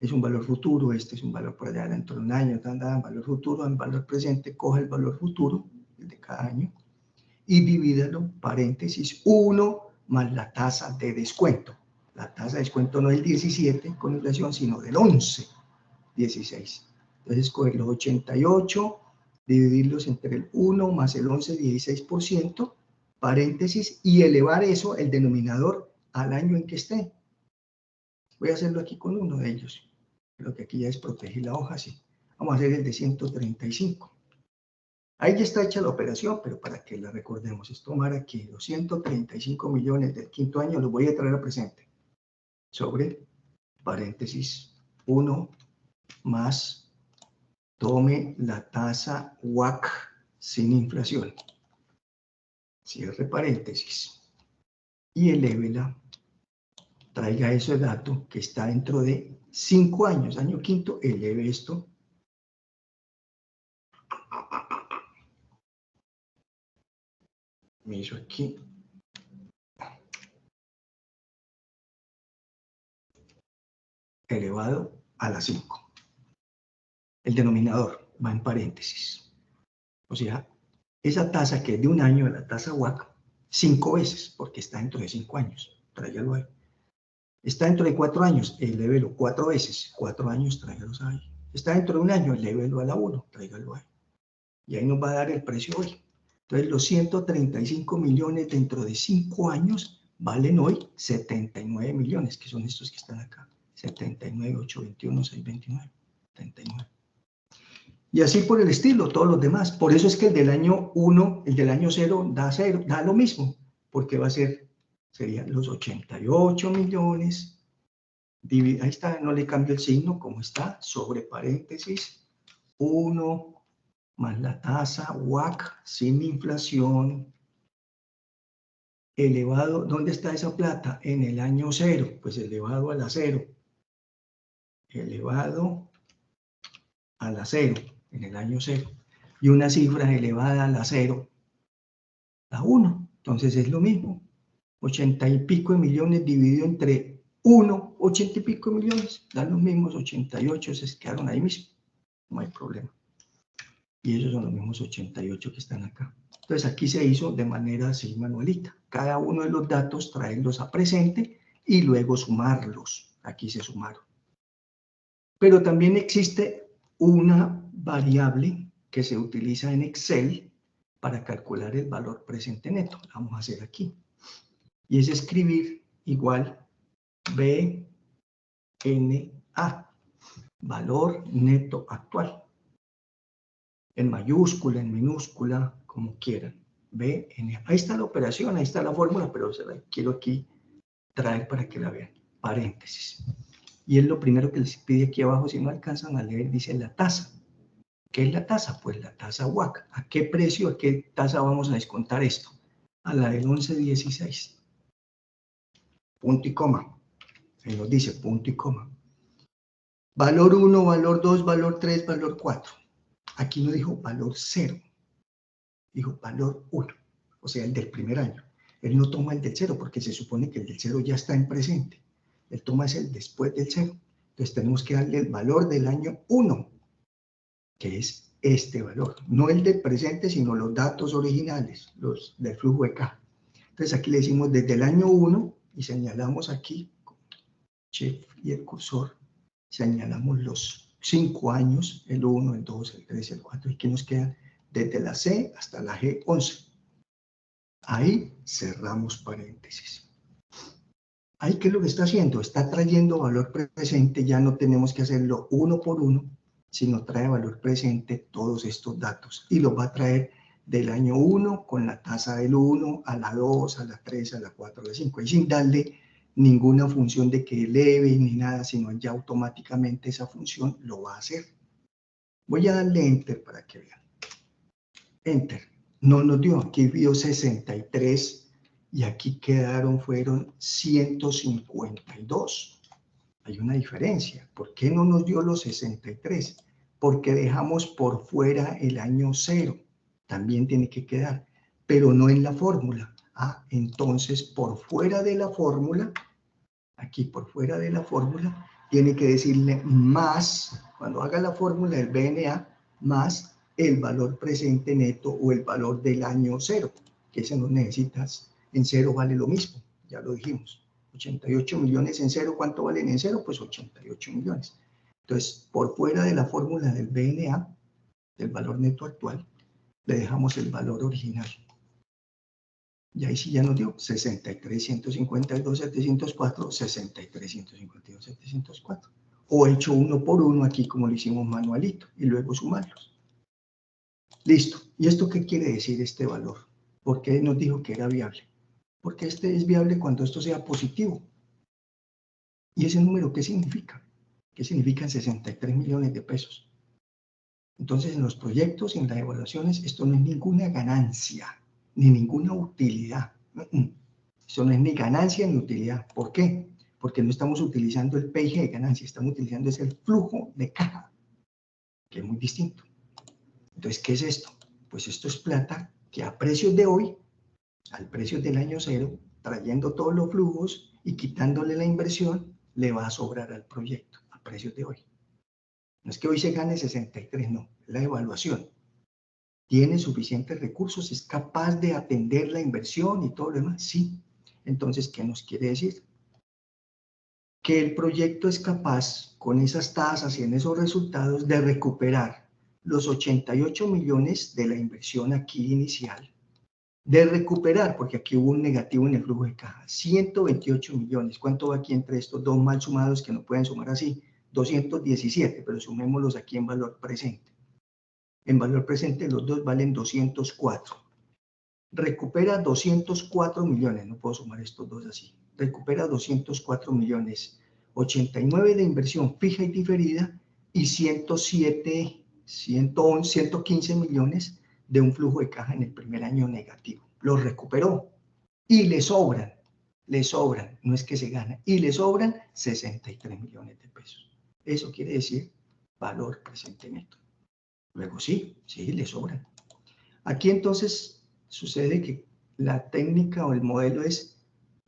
Es un valor futuro, este es un valor por allá dentro de un año, valor futuro, en valor presente, coge el valor futuro, el de cada año, y divídalo, paréntesis, 1 más la tasa de descuento. La tasa de descuento no es el 17 con inflación, sino del 11,16. Entonces, coger los 88, dividirlos entre el 1 más el 11,16%, paréntesis, y elevar eso, el denominador, al año en que esté. Voy a hacerlo aquí con uno de ellos. Creo que aquí ya desprotege la hoja, sí. Vamos a hacer el de 135. Ahí ya está hecha la operación, pero para que la recordemos, es tomar aquí los 135 millones del quinto año, los voy a traer a presente. Sobre, paréntesis, 1 más, tome la tasa WACC sin inflación. Cierre paréntesis. Y elévela. Traiga ese dato que está dentro de 5 años, año quinto, eleve esto. Me hizo aquí. Elevado a la 5. El denominador va en paréntesis. O sea, esa tasa que es de un año, la tasa WACC, 5 veces, porque está dentro de 5 años. Tráigalo ahí. Está dentro de 4 años, elévelo 4 veces. 4 años, tráigalos ahí. Está dentro de un año, elévelo a la 1, tráigalo ahí. Y ahí nos va a dar el precio hoy. Entonces, los 135 millones dentro de 5 años valen hoy 79 millones, que son estos que están acá. 79, 821, 629, 79. Y así por el estilo, todos los demás. Por eso es que el del año 1, el del año 0 da lo mismo, porque va a ser, serían los 88 millones, ahí está, no le cambio el signo, como está, sobre paréntesis, 1 más la tasa WACC sin inflación, elevado, ¿dónde está esa plata? En el año 0, pues elevado a la 0, elevado a la 0, en el año 0, y una cifra elevada a la 0, la 1, entonces es lo mismo, 80 y pico de millones dividido entre 1, 80 y pico de millones, dan los mismos 88, se quedaron ahí mismo, no hay problema. Y esos son los mismos 88 que están acá. Entonces aquí se hizo de manera así manualita. Cada uno de los datos traerlos a presente y luego sumarlos. Aquí se sumaron. Pero también existe una variable que se utiliza en Excel para calcular el valor presente neto. La vamos a hacer aquí. Y es escribir igual BNA, valor neto actual. En mayúscula, en minúscula, como quieran. BNA. Ahí está la operación, ahí está la fórmula, pero se la quiero aquí traer para que la vean. Paréntesis. Y es lo primero que les pide aquí abajo, si no alcanzan a leer, dice la tasa. ¿Qué es la tasa? Pues la tasa WACC. ¿A qué precio, a qué tasa vamos a descontar esto? A la del 11,16. Punto y coma. Ahí nos dice punto y coma. Valor 1, valor 2, valor 3, valor 4. Aquí no dijo valor 0, dijo valor 1, o sea, el del primer año. Él no toma el del 0 porque se supone que el del 0 ya está en presente. Él toma el después del 0. Entonces tenemos que darle el valor del año 1, que es este valor. No el del presente, sino los datos originales, los del flujo de caja. Entonces aquí le decimos desde el año 1 y señalamos aquí, shift y el cursor, señalamos los 5 años, el 1, el 2, el 3, el 4, y que nos quedan desde la C hasta la G11. Ahí cerramos paréntesis. Ahí, ¿qué es lo que está haciendo? Está trayendo valor presente, ya no tenemos que hacerlo uno por uno, sino trae valor presente todos estos datos y los va a traer del año 1 con la tasa del 1 a la 2, a la 3, a la 4, a la 5, y sin darle ninguna función de que eleve ni nada, sino ya automáticamente esa función lo va a hacer. Voy a darle Enter para que vean. Enter. No nos dio, aquí dio 63 y aquí fueron 152. Hay una diferencia. ¿Por qué no nos dio los 63? Porque dejamos por fuera el año 0. También tiene que quedar, pero no en la fórmula. Ah, entonces por fuera de la fórmula, aquí por fuera de la fórmula, tiene que decirle más, cuando haga la fórmula del BNA, más el valor presente neto o el valor del año 0, que ese no necesitas, en 0 vale lo mismo, ya lo dijimos. 88 millones en 0, ¿cuánto valen en 0? Pues 88 millones. Entonces, por fuera de la fórmula del BNA, del valor neto actual, le dejamos el valor original. Y ahí sí ya nos dio 63, 152, 704, 63, 152, 704. O hecho uno por uno aquí como lo hicimos manualito y luego sumarlos. Listo. ¿Y esto qué quiere decir este valor? ¿Por qué nos dijo que era viable? Porque este es viable cuando esto sea positivo. ¿Y ese número qué significa? ¿Qué significan 63 millones de pesos? Entonces, en los proyectos y en las evaluaciones, esto no es ninguna ganancia, ni ninguna utilidad. Eso no es ni ganancia ni utilidad. ¿Por qué? Porque no estamos utilizando el PIG de ganancia, estamos utilizando el flujo de caja, que es muy distinto. Entonces, ¿qué es esto? Pues esto es plata que a precios de hoy, al precio del año 0, trayendo todos los flujos y quitándole la inversión, le va a sobrar al proyecto a precios de hoy. No es que hoy se gane 63, no, es la evaluación. ¿Tiene suficientes recursos? ¿Es capaz de atender la inversión y todo lo demás? Sí. Entonces, ¿qué nos quiere decir? Que el proyecto es capaz, con esas tasas y en esos resultados, de recuperar los 88 millones de la inversión aquí inicial, de recuperar, porque aquí hubo un negativo en el flujo de caja, 128 millones. ¿Cuánto va aquí entre estos dos mal sumados que no pueden sumar así? 217, pero sumémoslos aquí en valor presente. En valor presente los dos valen 204. Recupera 204 millones, no puedo sumar estos dos así. Recupera 204 millones, 89 de inversión fija y diferida y 107, 111, 115 millones de un flujo de caja en el primer año negativo. Lo recuperó y le sobran, no es que se gana, y le sobran 63 millones de pesos. Eso quiere decir valor presente neto. Luego sí, le sobran. Aquí entonces sucede que la técnica o el modelo es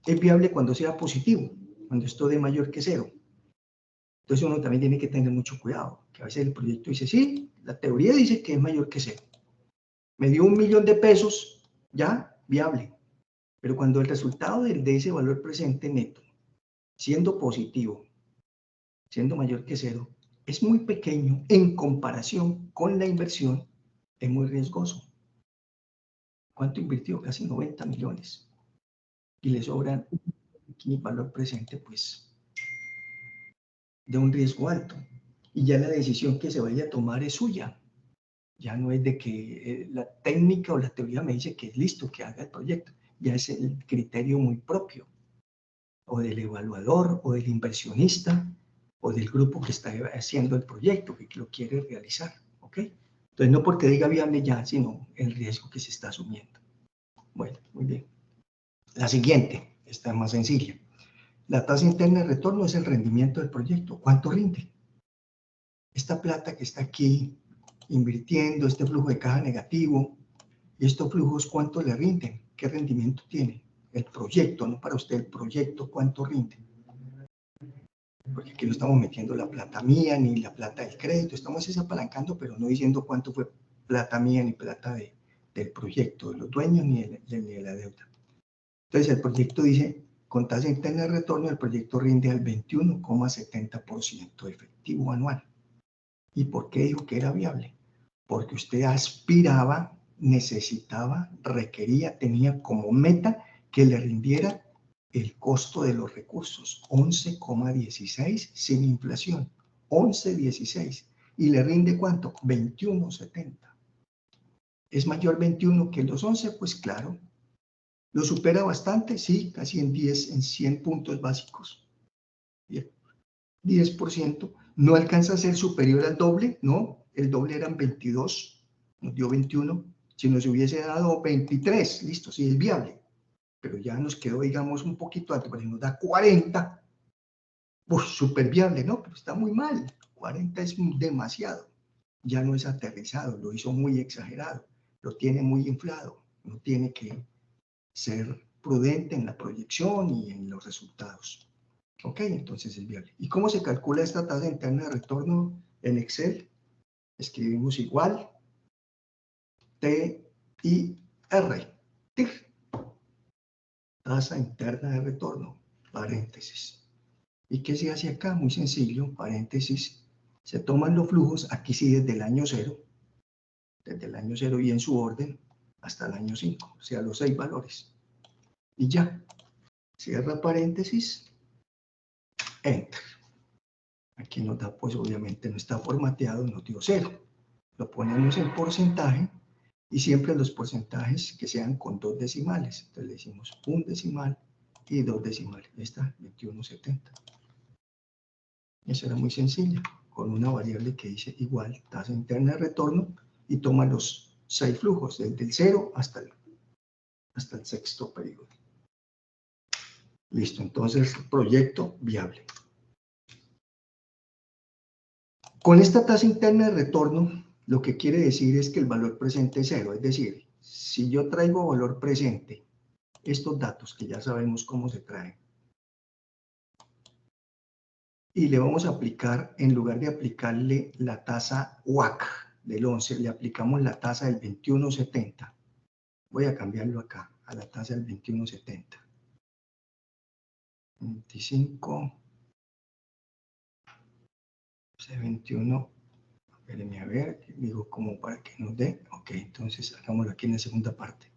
viable cuando sea positivo, cuando esto dé mayor que 0. Entonces uno también tiene que tener mucho cuidado, que a veces el proyecto dice, sí, la teoría dice que es mayor que 0. Me dio 1 millón de pesos, ya, viable. Pero cuando el resultado de ese valor presente neto, siendo positivo, siendo mayor que 0, es muy pequeño en comparación con la inversión, es muy riesgoso. ¿Cuánto invirtió? Casi 90 millones. Y le sobran aquí valor presente, pues, de un riesgo alto. Y ya la decisión que se vaya a tomar es suya. Ya no es de que la técnica o la teoría me dice que es listo, que haga el proyecto. Ya es el criterio muy propio. O del evaluador, o del inversionista, o del grupo que está haciendo el proyecto, que lo quiere realizar. ¿Ok? Entonces, no porque diga viable ya, sino el riesgo que se está asumiendo. Bueno, muy bien. La siguiente, esta es más sencilla. La tasa interna de retorno es el rendimiento del proyecto. ¿Cuánto rinde? esta plata que está aquí invirtiendo, este flujo de caja negativo, estos flujos, ¿cuánto le rinden? ¿Qué rendimiento tiene? El proyecto, no para usted, el proyecto, ¿cuánto rinde? Porque aquí no estamos metiendo la plata mía ni la plata del crédito, estamos apalancando, pero no diciendo cuánto fue plata mía ni plata del proyecto, de los dueños ni de la deuda. Entonces el proyecto dice, con tasa interna de retorno, el proyecto rinde al 21,70% efectivo anual. ¿Y por qué dijo que era viable? Porque usted aspiraba, necesitaba, requería, tenía como meta que le rindiera el costo de los recursos, 11,16 sin inflación, 11,16. ¿Y le rinde cuánto? 21,70. ¿Es mayor 21 que los 11? Pues claro. ¿Lo supera bastante? Sí, casi en 10, en 100 puntos básicos. Bien, 10%. ¿No alcanza a ser superior al doble? No, el doble eran 22, nos dio 21. Si nos hubiese dado 23, listo, sí es viable. Pero ya nos quedó, digamos, un poquito alto, pero nos da 40. Pues súper viable, ¿no? Pero está muy mal. 40 es demasiado. Ya no es aterrizado, lo hizo muy exagerado, lo tiene muy inflado, no tiene que ser prudente en la proyección y en los resultados. Ok, entonces es viable. ¿Y cómo se calcula esta tasa interna de retorno en Excel? Escribimos igual TIR, TIR, tasa interna de retorno, paréntesis. ¿Y qué se hace acá? Muy sencillo, paréntesis. Se toman los flujos, aquí sí desde el año 0, y en su orden hasta el año 5, o sea, los 6 valores. Y ya, cierra paréntesis, enter. Aquí nos da, pues obviamente no está formateado, nos dio 0. Lo ponemos en porcentaje y siempre los porcentajes que sean con 2 decimales. Entonces le decimos 1 decimal y 2 decimales. Ahí está, 21,70. Eso era muy sencillo, con una variable que dice igual tasa interna de retorno y toma los 6 flujos, desde el 0 hasta el sexto periodo. Listo, entonces proyecto viable. Con esta tasa interna de retorno, lo que quiere decir es que el valor presente es 0, es decir, si yo traigo valor presente, estos datos que ya sabemos cómo se traen, y le vamos a aplicar, en lugar de aplicarle la tasa WACC del 11, le aplicamos la tasa del 21,70. Voy a cambiarlo acá, a la tasa del 21,70. 25, 21, espérenme a ver, digo como para que nos dé, ok, entonces hagámoslo aquí en la segunda parte.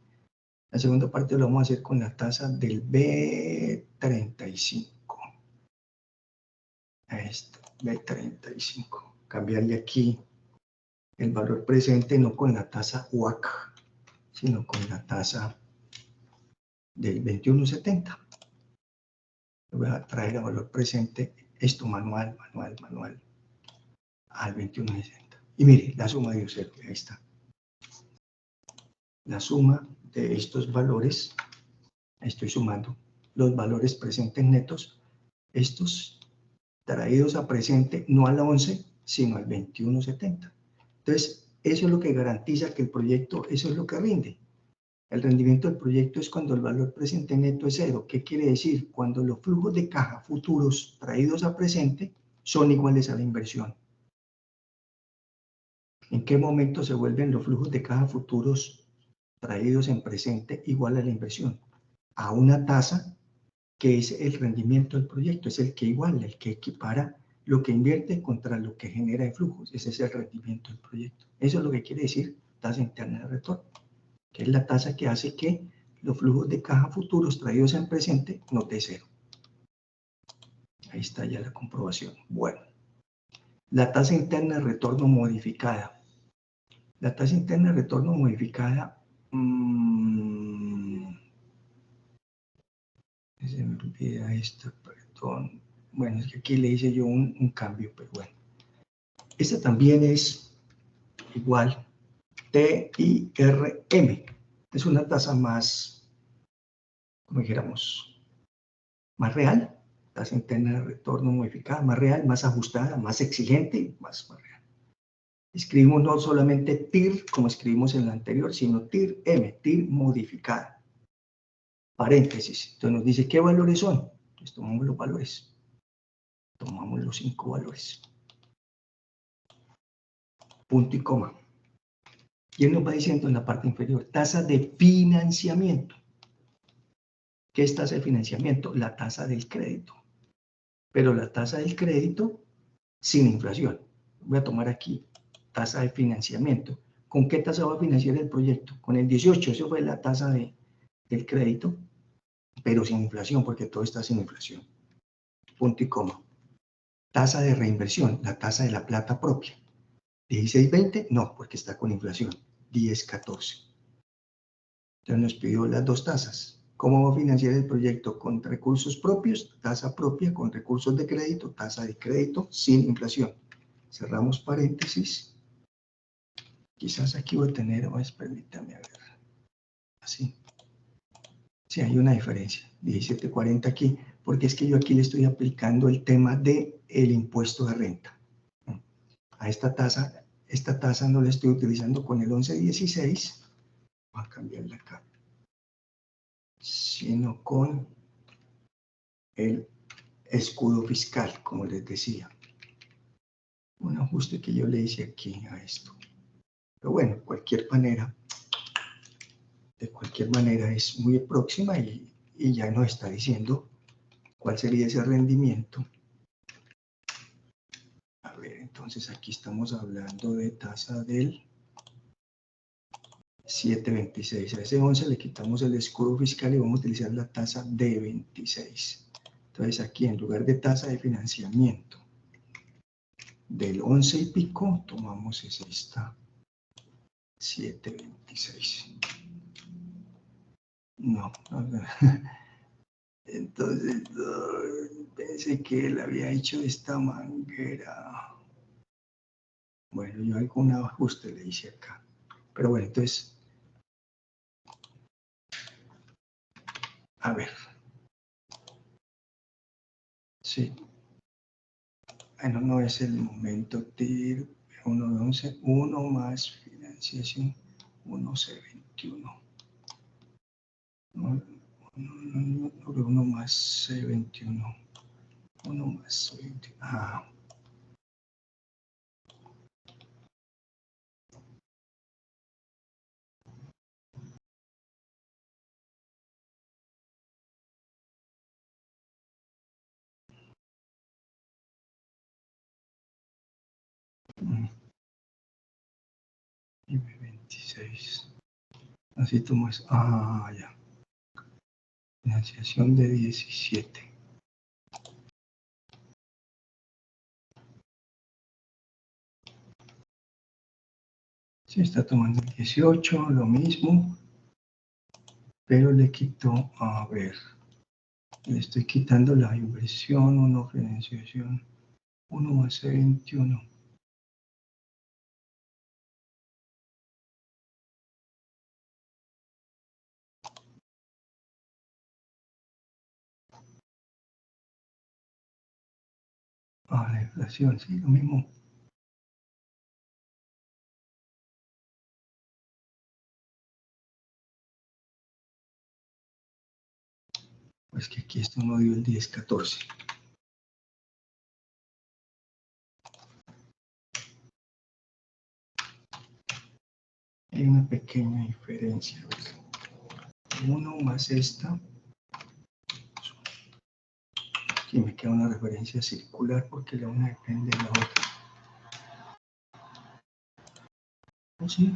La segunda parte lo vamos a hacer con la tasa del B35. A esto, B35. Cambiarle aquí el valor presente, no con la tasa WACC, sino con la tasa del 21,70. Voy a traer el valor presente, esto manual, al 21,60. Y mire, la suma dio 0, ahí está. La suma de estos valores, estoy sumando los valores presentes netos, estos traídos a presente, no al 11, sino al 21,70. Entonces, eso es lo que garantiza que el proyecto, eso es lo que rinde. El rendimiento del proyecto es cuando el valor presente neto es 0. ¿Qué quiere decir? Cuando los flujos de caja futuros traídos a presente son iguales a la inversión. ¿En qué momento se vuelven los flujos de caja futuros traídos en presente igual a la inversión? A una tasa que es el rendimiento del proyecto, es el que iguala, el que equipara lo que invierte contra lo que genera de flujos. Ese es el rendimiento del proyecto. Eso es lo que quiere decir tasa interna de retorno, que es la tasa que hace que los flujos de caja futuros traídos en presente nos dé 0. Ahí está ya la comprobación. Bueno, la tasa interna de retorno modificada. La tasa interna de retorno modificada, se me olvida esto, perdón. Bueno, es que aquí le hice yo un cambio, pero bueno. Esta también es igual TIRM. Es una tasa más, como dijéramos, más real, tasa interna de retorno modificada, más real, más ajustada, más exigente y más real. Escribimos no solamente TIR, como escribimos en la anterior, sino TIR-M, TIR modificada. Paréntesis. Entonces nos dice, ¿qué valores son? Entonces tomamos los valores. Tomamos los 5 valores. Punto y coma. Y él nos va diciendo en la parte inferior, tasa de financiamiento. ¿Qué es tasa de financiamiento? La tasa del crédito. Pero la tasa del crédito sin inflación. Voy a tomar aquí tasa de financiamiento. ¿Con qué tasa va a financiar el proyecto? Con el 18, eso fue la tasa del crédito, pero sin inflación, porque todo está sin inflación. Punto y coma. Tasa de reinversión, la tasa de la plata propia. 16.20, no, porque está con inflación. 10.14. Entonces nos pidió las dos tasas. ¿Cómo va a financiar el proyecto? Con recursos propios, tasa propia, con recursos de crédito, tasa de crédito, sin inflación. Cerramos paréntesis. Quizás aquí voy a tener, permítame, a ver, así. Sí, hay una diferencia, 17.40 aquí, porque es que yo aquí le estoy aplicando el tema del impuesto de renta. A esta tasa no la estoy utilizando con el 11.16, voy a cambiarla acá, sino con el escudo fiscal, como les decía. Un ajuste que yo le hice aquí a esto. Pero bueno, de cualquier manera es muy próxima y ya nos está diciendo cuál sería ese rendimiento. A ver, entonces aquí estamos hablando de tasa del 7.26. A ese 11 le quitamos el escudo fiscal y vamos a utilizar la tasa de 26. Entonces aquí en lugar de tasa de financiamiento del 11 y pico, tomamos esta 7.26. No. Entonces, pensé que él había hecho esta manguera. Bueno, yo algún ajuste le hice acá. Pero bueno, entonces, a ver. Sí. Bueno, no es el momento. TIR 1 de 11, 1 más financiación, 1C21. 1 más C21. 1 más C21. Ah. Y 26. Así tomas. Ah, ya. Financiación de 17. Se está tomando 18, lo mismo, pero le quito, a ver, le estoy quitando la inversión, 1 financiación, 1 más C21. Ah, la inflación, sí, lo mismo. Pues que aquí esto no dio el 10.14. Hay una pequeña diferencia. 1 más esta. Aquí me queda una referencia circular porque la una depende de la otra. ¿Oh, sí?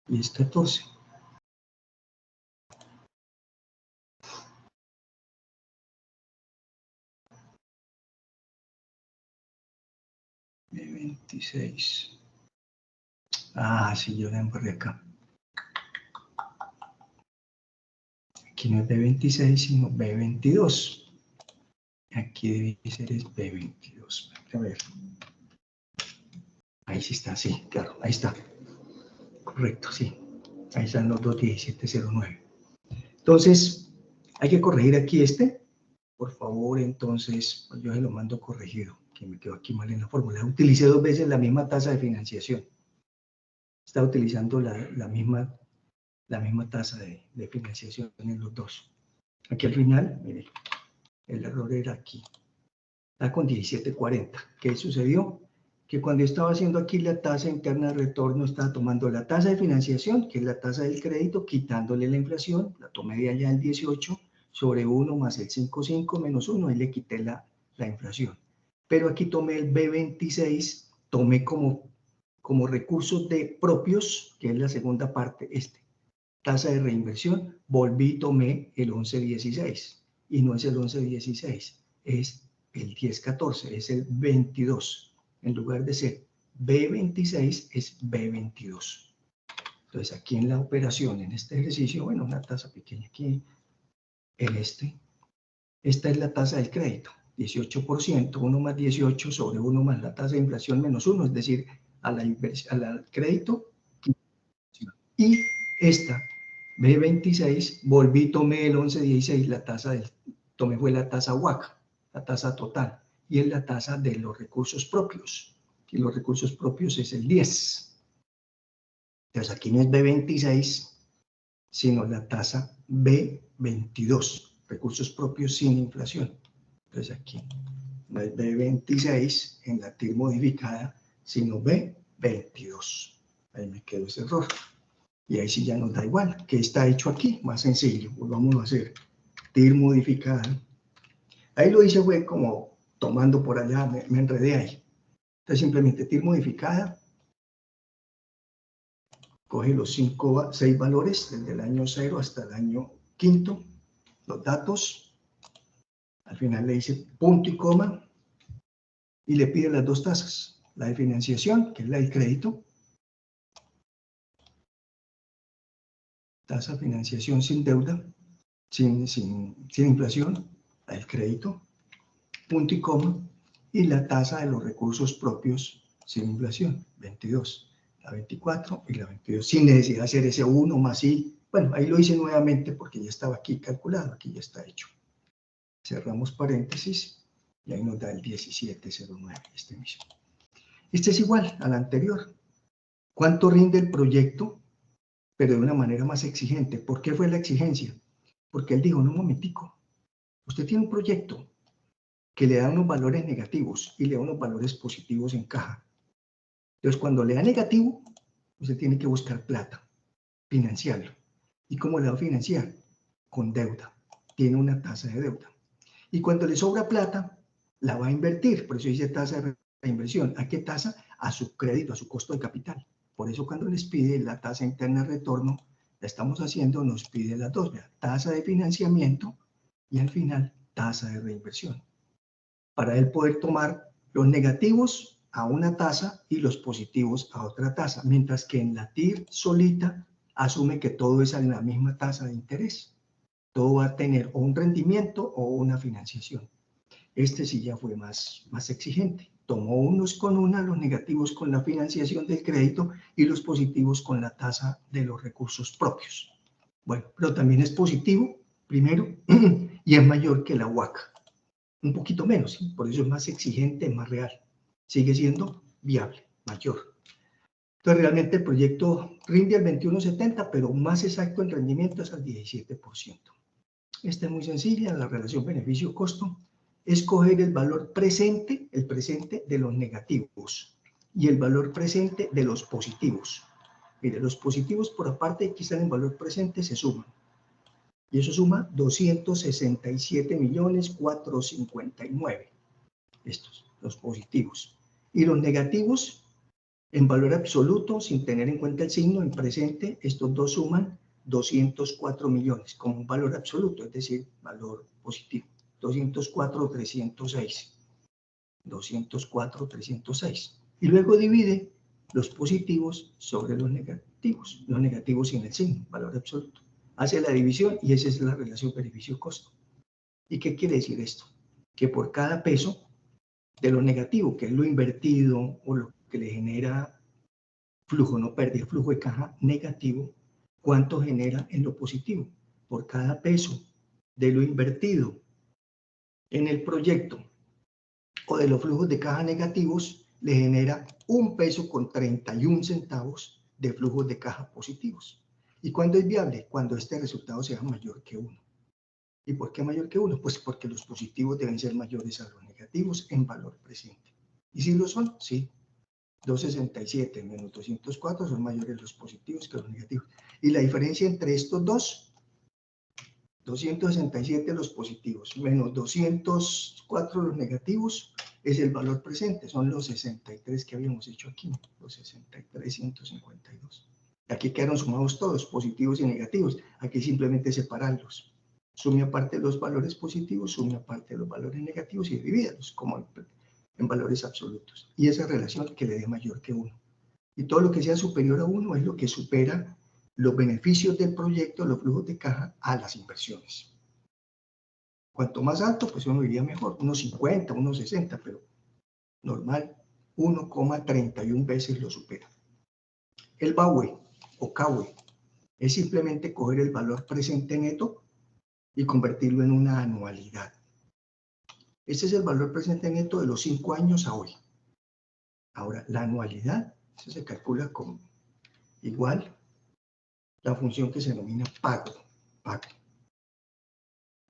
10.14. B26. Ah, sí, yo la embarré acá. Aquí no es B26, sino B22. Aquí debe ser es B22. A ver. Ahí sí está, sí, claro, ahí está. Correcto, sí. Ahí están los 2.1709. Entonces, Hay que corregir aquí por favor, entonces, pues yo se lo mando corregido, que me quedó aquí mal en la fórmula. Utilicé 2 veces la misma tasa de financiación. Está utilizando la misma tasa de financiación en los dos. Aquí al final, mire, el error era aquí. Está con 17.40. ¿Qué sucedió? Que cuando estaba haciendo aquí la tasa interna de retorno, estaba tomando la tasa de financiación, que es la tasa del crédito, quitándole la inflación, la tomé de allá el 18, sobre 1 más el 5,5 menos 1, y le quité la inflación. Pero aquí tomé el B26, tomé como recursos propios, que es la segunda parte, tasa de reinversión, volví y tomé el 11.16, y no es el 11.16, es el 10.14, es el 22. En lugar de ser B26, es B22. Entonces, aquí en la operación, en este ejercicio, bueno, una tasa pequeña aquí, en esta es la tasa del crédito, 18%, 1 más 18 sobre 1 más la tasa de inflación menos 1, es decir, al crédito, y esta B26, volví, tomé el 11.16, la tasa tomé fue la tasa WACC, la tasa total, y es la tasa de los recursos propios, y los recursos propios es el 10. Entonces aquí no es B26, sino la tasa B22, recursos propios sin inflación. Entonces aquí no es B26 en la TIR modificada, sino B22. Ahí me quedó ese error. Y ahí sí ya nos da igual. ¿Qué está hecho aquí? Más sencillo. Pues vamos a hacer TIR modificada. Ahí lo hice fue como tomando por allá, me enredé ahí. Entonces simplemente TIR modificada. Coge los 6 valores, desde el año 0 hasta el año 5, los datos. Al final le dice punto y coma y le pide las dos tasas. La de financiación, que es la del crédito. Tasa de financiación sin deuda, sin inflación, la del crédito, punto y coma, y la tasa de los recursos propios sin inflación, 22, la 24 y la 22, sin necesidad de hacer ese 1 más i. Bueno, ahí lo hice nuevamente porque ya estaba aquí calculado, aquí ya está hecho. Cerramos paréntesis y ahí nos da el 1709, este mismo. Este es igual al anterior. ¿Cuánto rinde el proyecto? Pero de una manera más exigente. ¿Por qué fue la exigencia? Porque él dijo, no, un momentico, usted tiene un proyecto que le da unos valores negativos y le da unos valores positivos en caja. Entonces, cuando le da negativo, usted tiene que buscar plata, financiarlo. ¿Y cómo le va a financiar? Con deuda. Tiene una tasa de deuda. Y cuando le sobra plata, la va a invertir. Por eso dice tasa de reinversión. ¿A qué tasa? A su crédito, a su costo de capital. Por eso cuando les pide la tasa interna de retorno, la estamos haciendo, nos pide las dos. Tasa de financiamiento y al final tasa de reinversión. Para él poder tomar los negativos a una tasa y los positivos a otra tasa. Mientras que en la TIR solita asume que todo es a la misma tasa de interés. Todo va a tener o un rendimiento o una financiación. Este sí ya fue más exigente. Tomó unos con una, los negativos con la financiación del crédito y los positivos con la tasa de los recursos propios. Bueno, pero también es positivo, primero, y es mayor que la WACC. Un poquito menos, ¿sí? Por eso es más exigente, más real. Sigue siendo viable, mayor. Entonces, realmente el proyecto rinde al 21.70, pero más exacto en rendimiento es al 17%. Esta es muy sencilla, la relación beneficio-costo. Es coger el valor presente, el presente de los negativos y el valor presente de los positivos. Mire, los positivos por aparte que están en valor presente se suman. Y eso suma 267.459.000. Estos, los positivos. Y los negativos, en valor absoluto, sin tener en cuenta el signo, en presente, estos dos suman 204 millones, como un valor absoluto, es decir, valor positivo. 204.306. 204.306. Y luego divide los positivos sobre los negativos sin el signo, valor absoluto. Hace la división y esa es la relación beneficio-costo. ¿Y qué quiere decir esto? Que por cada peso de lo negativo, que es lo invertido o lo que le genera flujo, no pérdida, flujo de caja negativo, ¿cuánto genera en lo positivo? Por cada peso de lo invertido en el proyecto o de los flujos de caja negativos le genera 1 peso con 31 centavos de flujos de caja positivos. ¿Y cuándo es viable? Cuando este resultado sea mayor que 1. ¿Y por qué mayor que 1? Pues porque los positivos deben ser mayores a los negativos en valor presente. ¿Y si lo son? Sí. 267 menos 204 son mayores los positivos que los negativos. Y la diferencia entre estos dos, 267 los positivos menos 204 los negativos, es el valor presente. Son los 63 que habíamos hecho aquí, los 63, 152. Aquí quedaron sumados todos, positivos y negativos. Aquí simplemente separarlos. Sume aparte los valores positivos, sume aparte los valores negativos y divídalos como en valores absolutos. Y esa relación que le dé mayor que 1. Y todo lo que sea superior a 1 es lo que supera los beneficios del proyecto, los flujos de caja, a las inversiones. Cuanto más alto, pues uno iría mejor, unos 50, unos 60, pero normal, 1,31 veces lo supera. El BAUE o CAUE es simplemente coger el valor presente neto y convertirlo en una anualidad. Este es el valor presente neto de los 5 años a hoy. Ahora, la anualidad se calcula como igual la función que se denomina pago.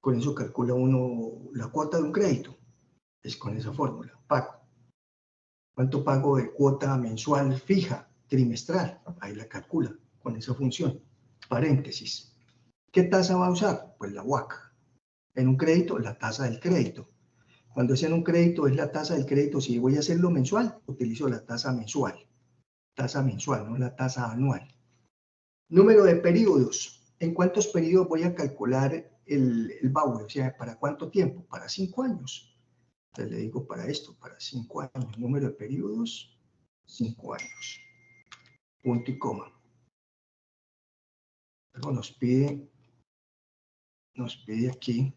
Con eso calcula uno la cuota de un crédito. Es con esa fórmula, pago. ¿Cuánto pago de cuota mensual fija, trimestral? Ahí la calcula con esa función. Paréntesis. ¿Qué tasa va a usar? Pues la WACC. En un crédito, la tasa del crédito. Cuando es en un crédito, es la tasa del crédito. Si voy a hacerlo mensual, utilizo la tasa mensual. Tasa mensual, no la tasa anual. Número de periodos. ¿En cuántos periodos voy a calcular el BAUE? O sea, ¿para cuánto tiempo? Para 5 años. Entonces le digo para esto, para 5 años. Número de periodos, 5 años. Punto y coma. Luego nos pide aquí,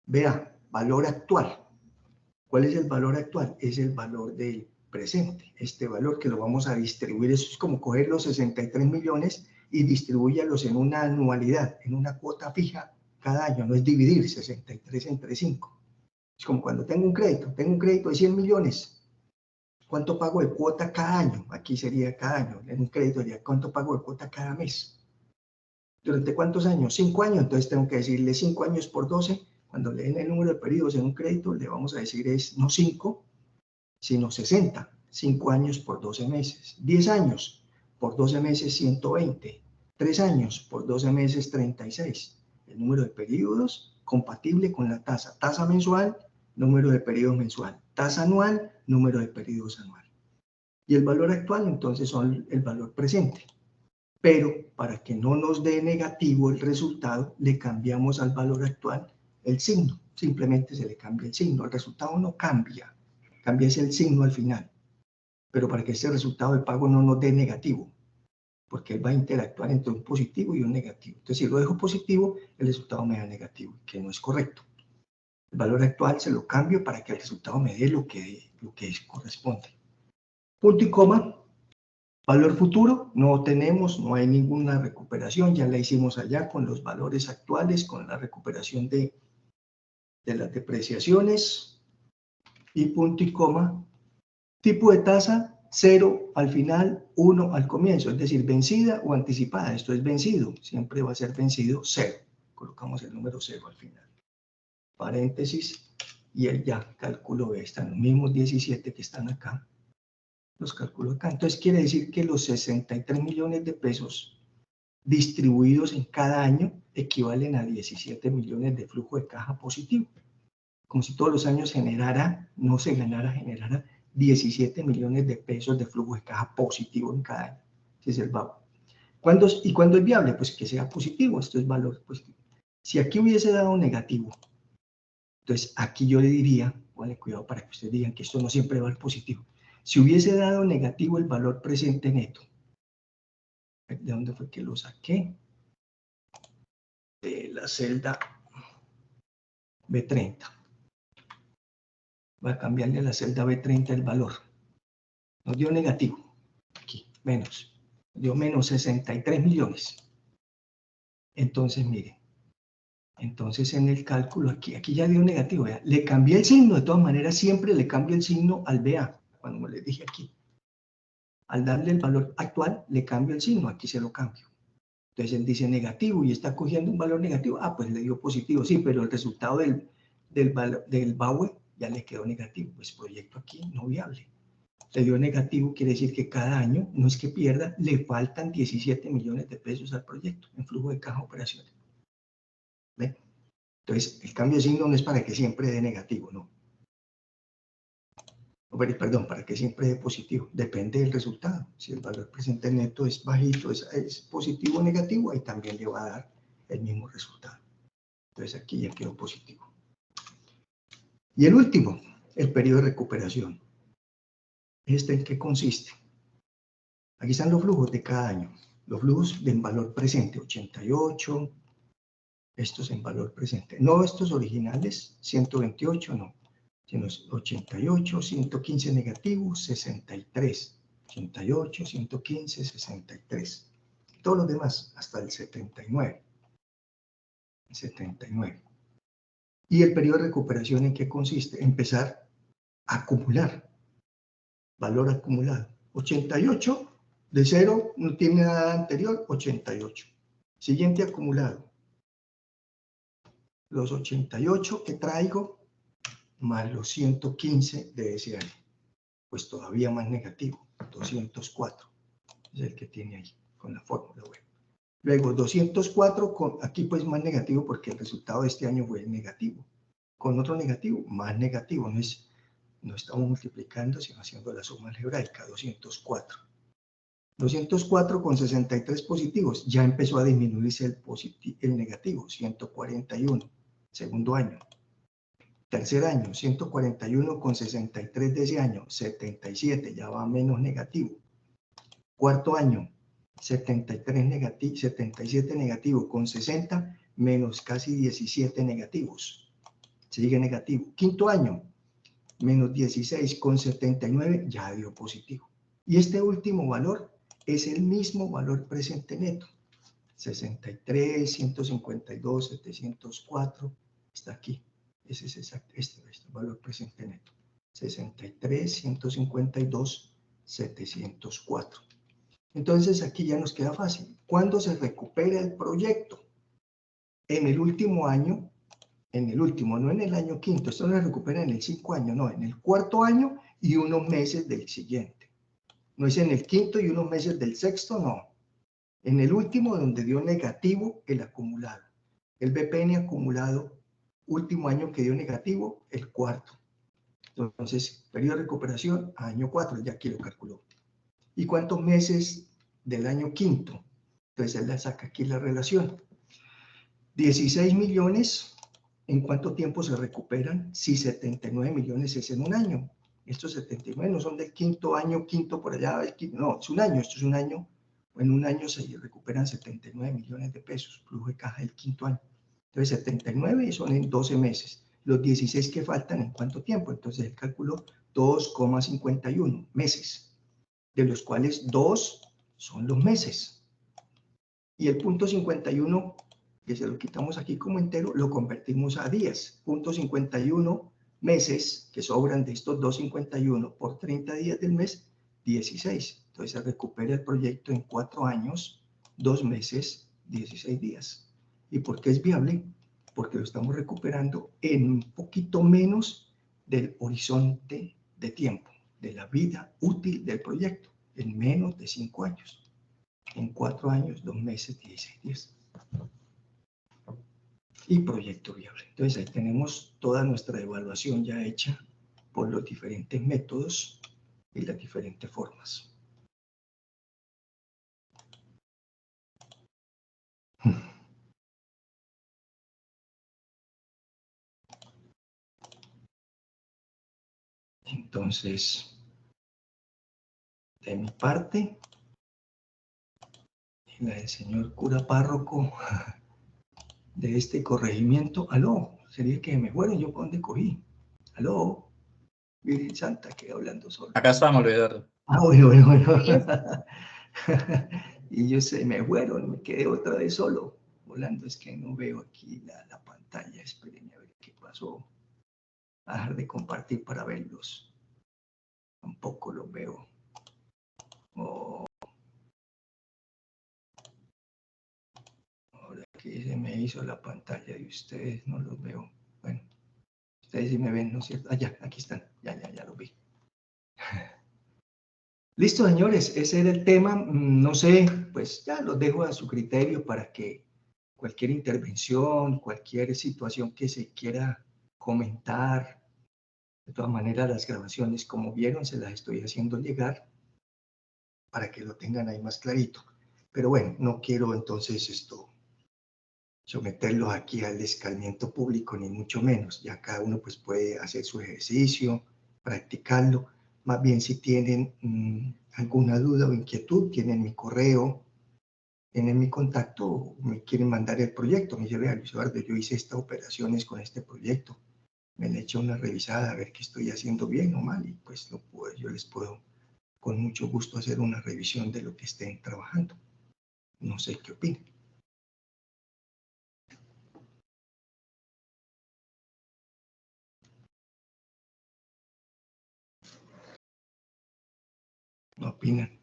vea, valor actual. ¿Cuál es el valor actual? Es el valor del presente. Este valor que lo vamos a distribuir, eso es como coger los 63 millones y distribúyalos en una anualidad, en una cuota fija cada año. No es dividir 63 entre 5. Es como cuando tengo un crédito de 100 millones. ¿Cuánto pago de cuota cada año? Aquí sería cada año. En un crédito sería ¿cuánto pago de cuota cada mes? ¿Durante cuántos años? 5 años. Entonces tengo que decirle 5 años por 12. Cuando le den el número de periodos en un crédito, le vamos a decir es no 5, sino 60. 5 años por 12 meses. 10 años por 12 meses, 120. 3 años por 12 meses, 36. El número de periodos compatible con la tasa. Tasa mensual, número de periodos mensual. Tasa anual, número de periodos anual. Y el valor actual, entonces, son el valor presente. Pero para que no nos dé negativo el resultado, le cambiamos al valor actual el signo. Simplemente se le cambia el signo. El resultado no cambia. Cambia es el signo al final. Pero para que ese resultado de pago no nos dé negativo, porque él va a interactuar entre un positivo y un negativo. Entonces, si lo dejo positivo, el resultado me da negativo, que no es correcto. El valor actual se lo cambio para que el resultado me dé lo que corresponde. Punto y coma. Valor futuro, no tenemos, no hay ninguna recuperación, ya la hicimos allá con los valores actuales, con la recuperación de las depreciaciones. Y punto y coma. Tipo de tasa, 0 al final, 1 al comienzo, es decir, vencida o anticipada. Esto es vencido, siempre va a ser vencido 0. Colocamos el número 0 al final. Paréntesis, y él ya calculó, están los mismos 17 que están acá. Los calculo acá. Entonces quiere decir que los 63 millones de pesos distribuidos en cada año equivalen a 17 millones de flujo de caja positivo. Como si todos los años generara 17 millones de pesos de flujo de caja positivo en cada año. Ese es el BAU. ¿Y cuándo es viable? Pues que sea positivo. Esto es valor positivo. Si aquí hubiese dado negativo, entonces aquí yo le diría, vale, cuidado para que ustedes digan que esto no siempre va a ser positivo. Si hubiese dado negativo el valor presente neto, ¿de dónde fue que lo saqué? De la celda B30. Va a cambiarle a la celda B30 el valor. Nos dio negativo. Aquí, menos. Nos dio menos 63 millones. Entonces, mire, Entonces en el cálculo, aquí ya dio negativo, ¿ya? Le cambié el signo, de todas maneras siempre le cambio el signo al BA, cuando le dije aquí. Al darle el valor actual, le cambio el signo, aquí se lo cambio. Entonces él dice negativo y está cogiendo un valor negativo, pues le dio positivo, sí, pero el resultado del BAUE ya le quedó negativo, pues proyecto aquí no viable. Le dio negativo, quiere decir que cada año, no es que pierda, le faltan 17 millones de pesos al proyecto en flujo de caja operaciones. ¿Ven? Entonces, el cambio de signo no es para que siempre dé negativo, no. Perdón, para que siempre dé positivo. Depende del resultado. Si el valor presente neto es bajito, es positivo o negativo, ahí también le va a dar el mismo resultado. Entonces, aquí ya quedó positivo. Y el último, el periodo de recuperación. ¿En qué consiste? Aquí están los flujos de cada año. Los flujos en valor presente, 88. Estos en valor presente. No estos originales, 128, no. Sino 88, 115 negativo, 63. 88, 115, 63. Todos los demás, hasta el 79. 79. ¿Y el periodo de recuperación en qué consiste? Empezar a acumular. Valor acumulado. 88, de 0, no tiene nada anterior, 88. Siguiente acumulado. Los 88 que traigo, más los 115 de ese año. Pues todavía más negativo, 204. Es el que tiene ahí, con la fórmula web. Luego 204, aquí pues más negativo porque el resultado de este año fue negativo. Con otro negativo, más negativo. No estamos multiplicando, sino haciendo la suma algebraica, 204. 204 con 63 positivos, ya empezó a disminuirse el negativo, 141, segundo año. Tercer año, 141 con 63 de ese año, 77, ya va menos negativo. Cuarto año, 73 negativo, 77 negativo con 60, menos casi 17 negativos. Sigue negativo. Quinto año, menos 16 con 79, ya dio positivo. Y este último valor es el mismo valor presente neto. 63, 152, 704, está aquí. Ese es exacto, este valor presente neto. 63, 152, 704. Entonces aquí ya nos queda fácil. ¿Cuándo se recupera el proyecto? En el último año, en el último, no en el año quinto, esto no se recupera en el 5 años, no, en el cuarto año y unos meses del siguiente. No es en el quinto y unos meses del sexto, no. En el último, donde dio negativo el acumulado. El BPN acumulado, último año que dio negativo, el cuarto. Entonces, periodo de recuperación, año 4, ya aquí lo calculó. ¿Y cuántos meses del año quinto? Entonces, él le saca aquí la relación. 16 millones, ¿en cuánto tiempo se recuperan? Si 79 millones es en un año. Estos 79 no son del quinto año, quinto por allá, no, es un año, esto es un año. En un año se recuperan 79 millones de pesos, flujo de caja del quinto año. Entonces, 79 son en 12 meses. Los 16 que faltan, ¿en cuánto tiempo? Entonces, él calculó 2,51 meses, de los cuales 2 son los meses. Y el punto 51, que se lo quitamos aquí como entero, lo convertimos a 10. Punto 51 meses, que sobran de estos 2,51 por 30 días del mes, 16. Entonces se recupera el proyecto en 4 años, 2 meses, 16 días. ¿Y por qué es viable? Porque lo estamos recuperando en un poquito menos del horizonte de tiempo, de la vida útil del proyecto, en menos de 5 años. En 4 años, 2 meses, 16 días. Y proyecto viable. Entonces ahí tenemos toda nuestra evaluación ya hecha por los diferentes métodos y las diferentes formas. Entonces, de mi parte, y la del señor cura párroco de este corregimiento, aló, sería que me fueron, yo por dónde cogí, aló, Virgen Santa, quedé hablando solo. Acá estamos, Eduardo. Bueno. Y ellos se me fueron, me quedé otra vez solo, volando, es que no veo aquí la pantalla. pantalla. Espérenme a ver qué pasó. A dejar de compartir para verlos. Tampoco los veo. Oh. Ahora que se me hizo la pantalla de ustedes, no los veo. Bueno, ustedes sí me ven, ¿no es cierto? Ah, ya, aquí están. Ya los vi. Listo, señores, ese era el tema. No sé, pues ya los dejo a su criterio para que cualquier intervención, cualquier situación que se quiera comentar. De todas maneras, las grabaciones, como vieron, se las estoy haciendo llegar para que lo tengan ahí más clarito. Pero bueno, no quiero entonces someterlos aquí al escarmiento público, ni mucho menos. Ya cada uno pues puede hacer su ejercicio, practicarlo. Más bien si tienen alguna duda o inquietud, tienen mi correo, tienen mi contacto, me quieren mandar el proyecto. Me dice, vea, Luis Eduardo, yo hice estas operaciones con este proyecto. Me le echo una revisada a ver qué estoy haciendo bien o mal y pues yo les puedo con mucho gusto hacer una revisión de lo que estén trabajando. No sé qué opinan. ¿No opinan?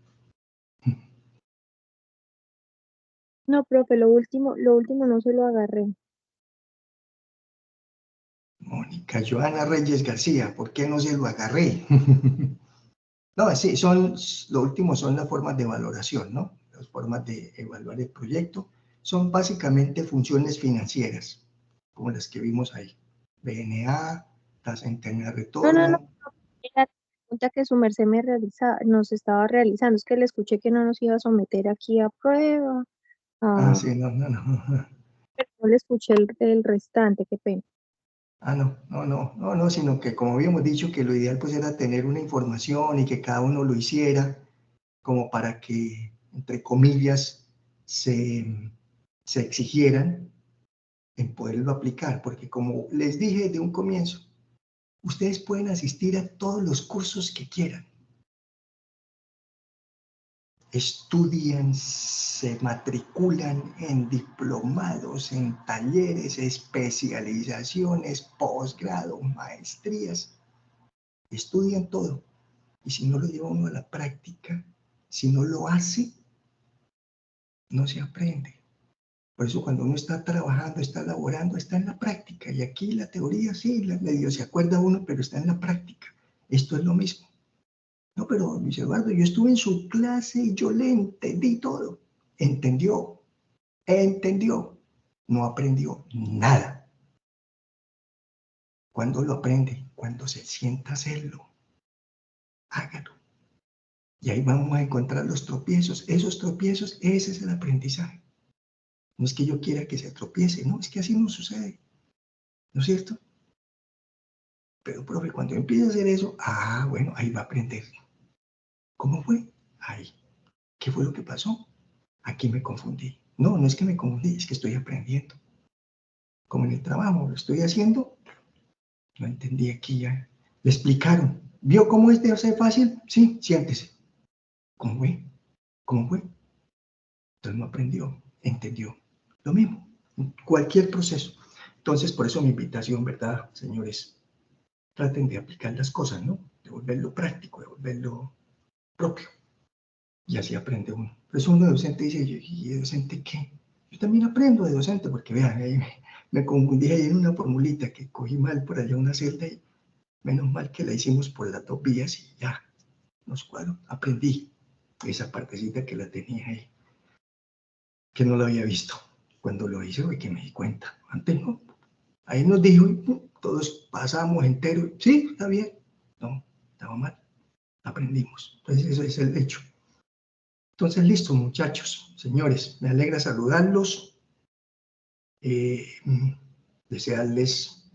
No, profe, lo último no se lo agarré. Mónica Joana Reyes García, ¿por qué no se lo agarré? No, sí, lo último son las formas de valoración, ¿no? Las formas de evaluar el proyecto son básicamente funciones financieras, como las que vimos ahí. BNA, tasa interna de No. retorno. La pregunta que su merced nos estaba realizando, es que le escuché que no nos iba a someter aquí a prueba. Sí, no. Pero no le escuché el restante, qué pena. No, sino que como habíamos dicho que lo ideal pues era tener una información y que cada uno lo hiciera como para que, entre comillas, se exigieran en poderlo aplicar, porque como les dije desde un comienzo, ustedes pueden asistir a todos los cursos que quieran. Estudian, se matriculan en diplomados, en talleres, especializaciones, posgrado, maestrías. Estudian todo. Y si no lo lleva uno a la práctica, si no lo hace, no se aprende. Por eso cuando uno está trabajando, está laborando, está en la práctica. Y aquí la teoría sí, medio se acuerda uno, pero está en la práctica. Esto es lo mismo. No, pero Luis Eduardo, yo estuve en su clase y yo le entendí todo. Entendió, no aprendió nada. ¿Cuándo lo aprende? Cuando se sienta a hacerlo. Hágalo. Y ahí vamos a encontrar los tropiezos. Esos tropiezos, ese es el aprendizaje. No es que yo quiera que se tropiece, no, es que así no sucede. ¿No es cierto? Pero, profe, cuando empiece a hacer eso, bueno, ahí va a aprender. ¿Cómo fue? Ahí. ¿Qué fue lo que pasó? Aquí me confundí. No es que me confundí, es que estoy aprendiendo. Como en el trabajo, lo estoy haciendo, lo entendí aquí ya. Le explicaron. ¿Vio cómo es de hacer fácil? Sí, siéntese. ¿Cómo fue? ¿Cómo fue? Entonces no aprendió, entendió. Lo mismo, cualquier proceso. Entonces, por eso mi invitación, ¿verdad, señores? Traten de aplicar las cosas, ¿no? De volverlo práctico, de volverlo propio. Y así aprende uno. Por eso uno de docente dice, ¿y de docente qué? Yo también aprendo de docente, porque vean, ahí me confundí ahí en una formulita que cogí mal por allá una celda y menos mal que la hicimos por las dos vías y ya, nos cuadró. Aprendí esa partecita que la tenía ahí, que no la había visto. Cuando lo hice fue que me di cuenta. Antes no. Ahí nos dijo, todos pasamos enteros. Sí, está bien. No, estaba mal. Aprendimos. Entonces, eso es el hecho. Entonces, listo, muchachos, señores, me alegra saludarlos, desearles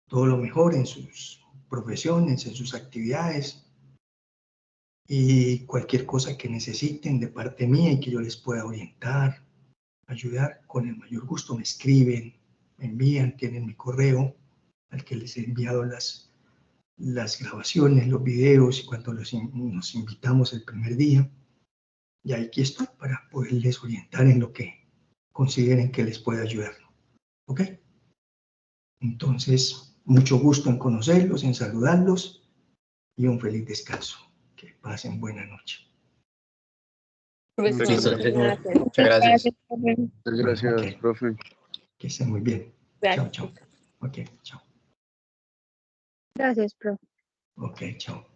todo lo mejor en sus profesiones, en sus actividades y cualquier cosa que necesiten de parte mía y que yo les pueda orientar, ayudar, con el mayor gusto me escriben, me envían, tienen mi correo al que les he enviado las grabaciones, los videos y cuando nos invitamos el primer día. Y aquí estoy para poderles orientar en lo que consideren que les puede ayudar. ¿Ok? Entonces, mucho gusto en conocerlos, en saludarlos y un feliz descanso. Que pasen buena noche. Profesor, Listo, muchas señor. gracias. Muchas gracias. profe. Muchas gracias, gracias, profe. Que estén muy bien. Gracias. Chao, chao. Ok, chao. Gracias, profe. Ok, chao.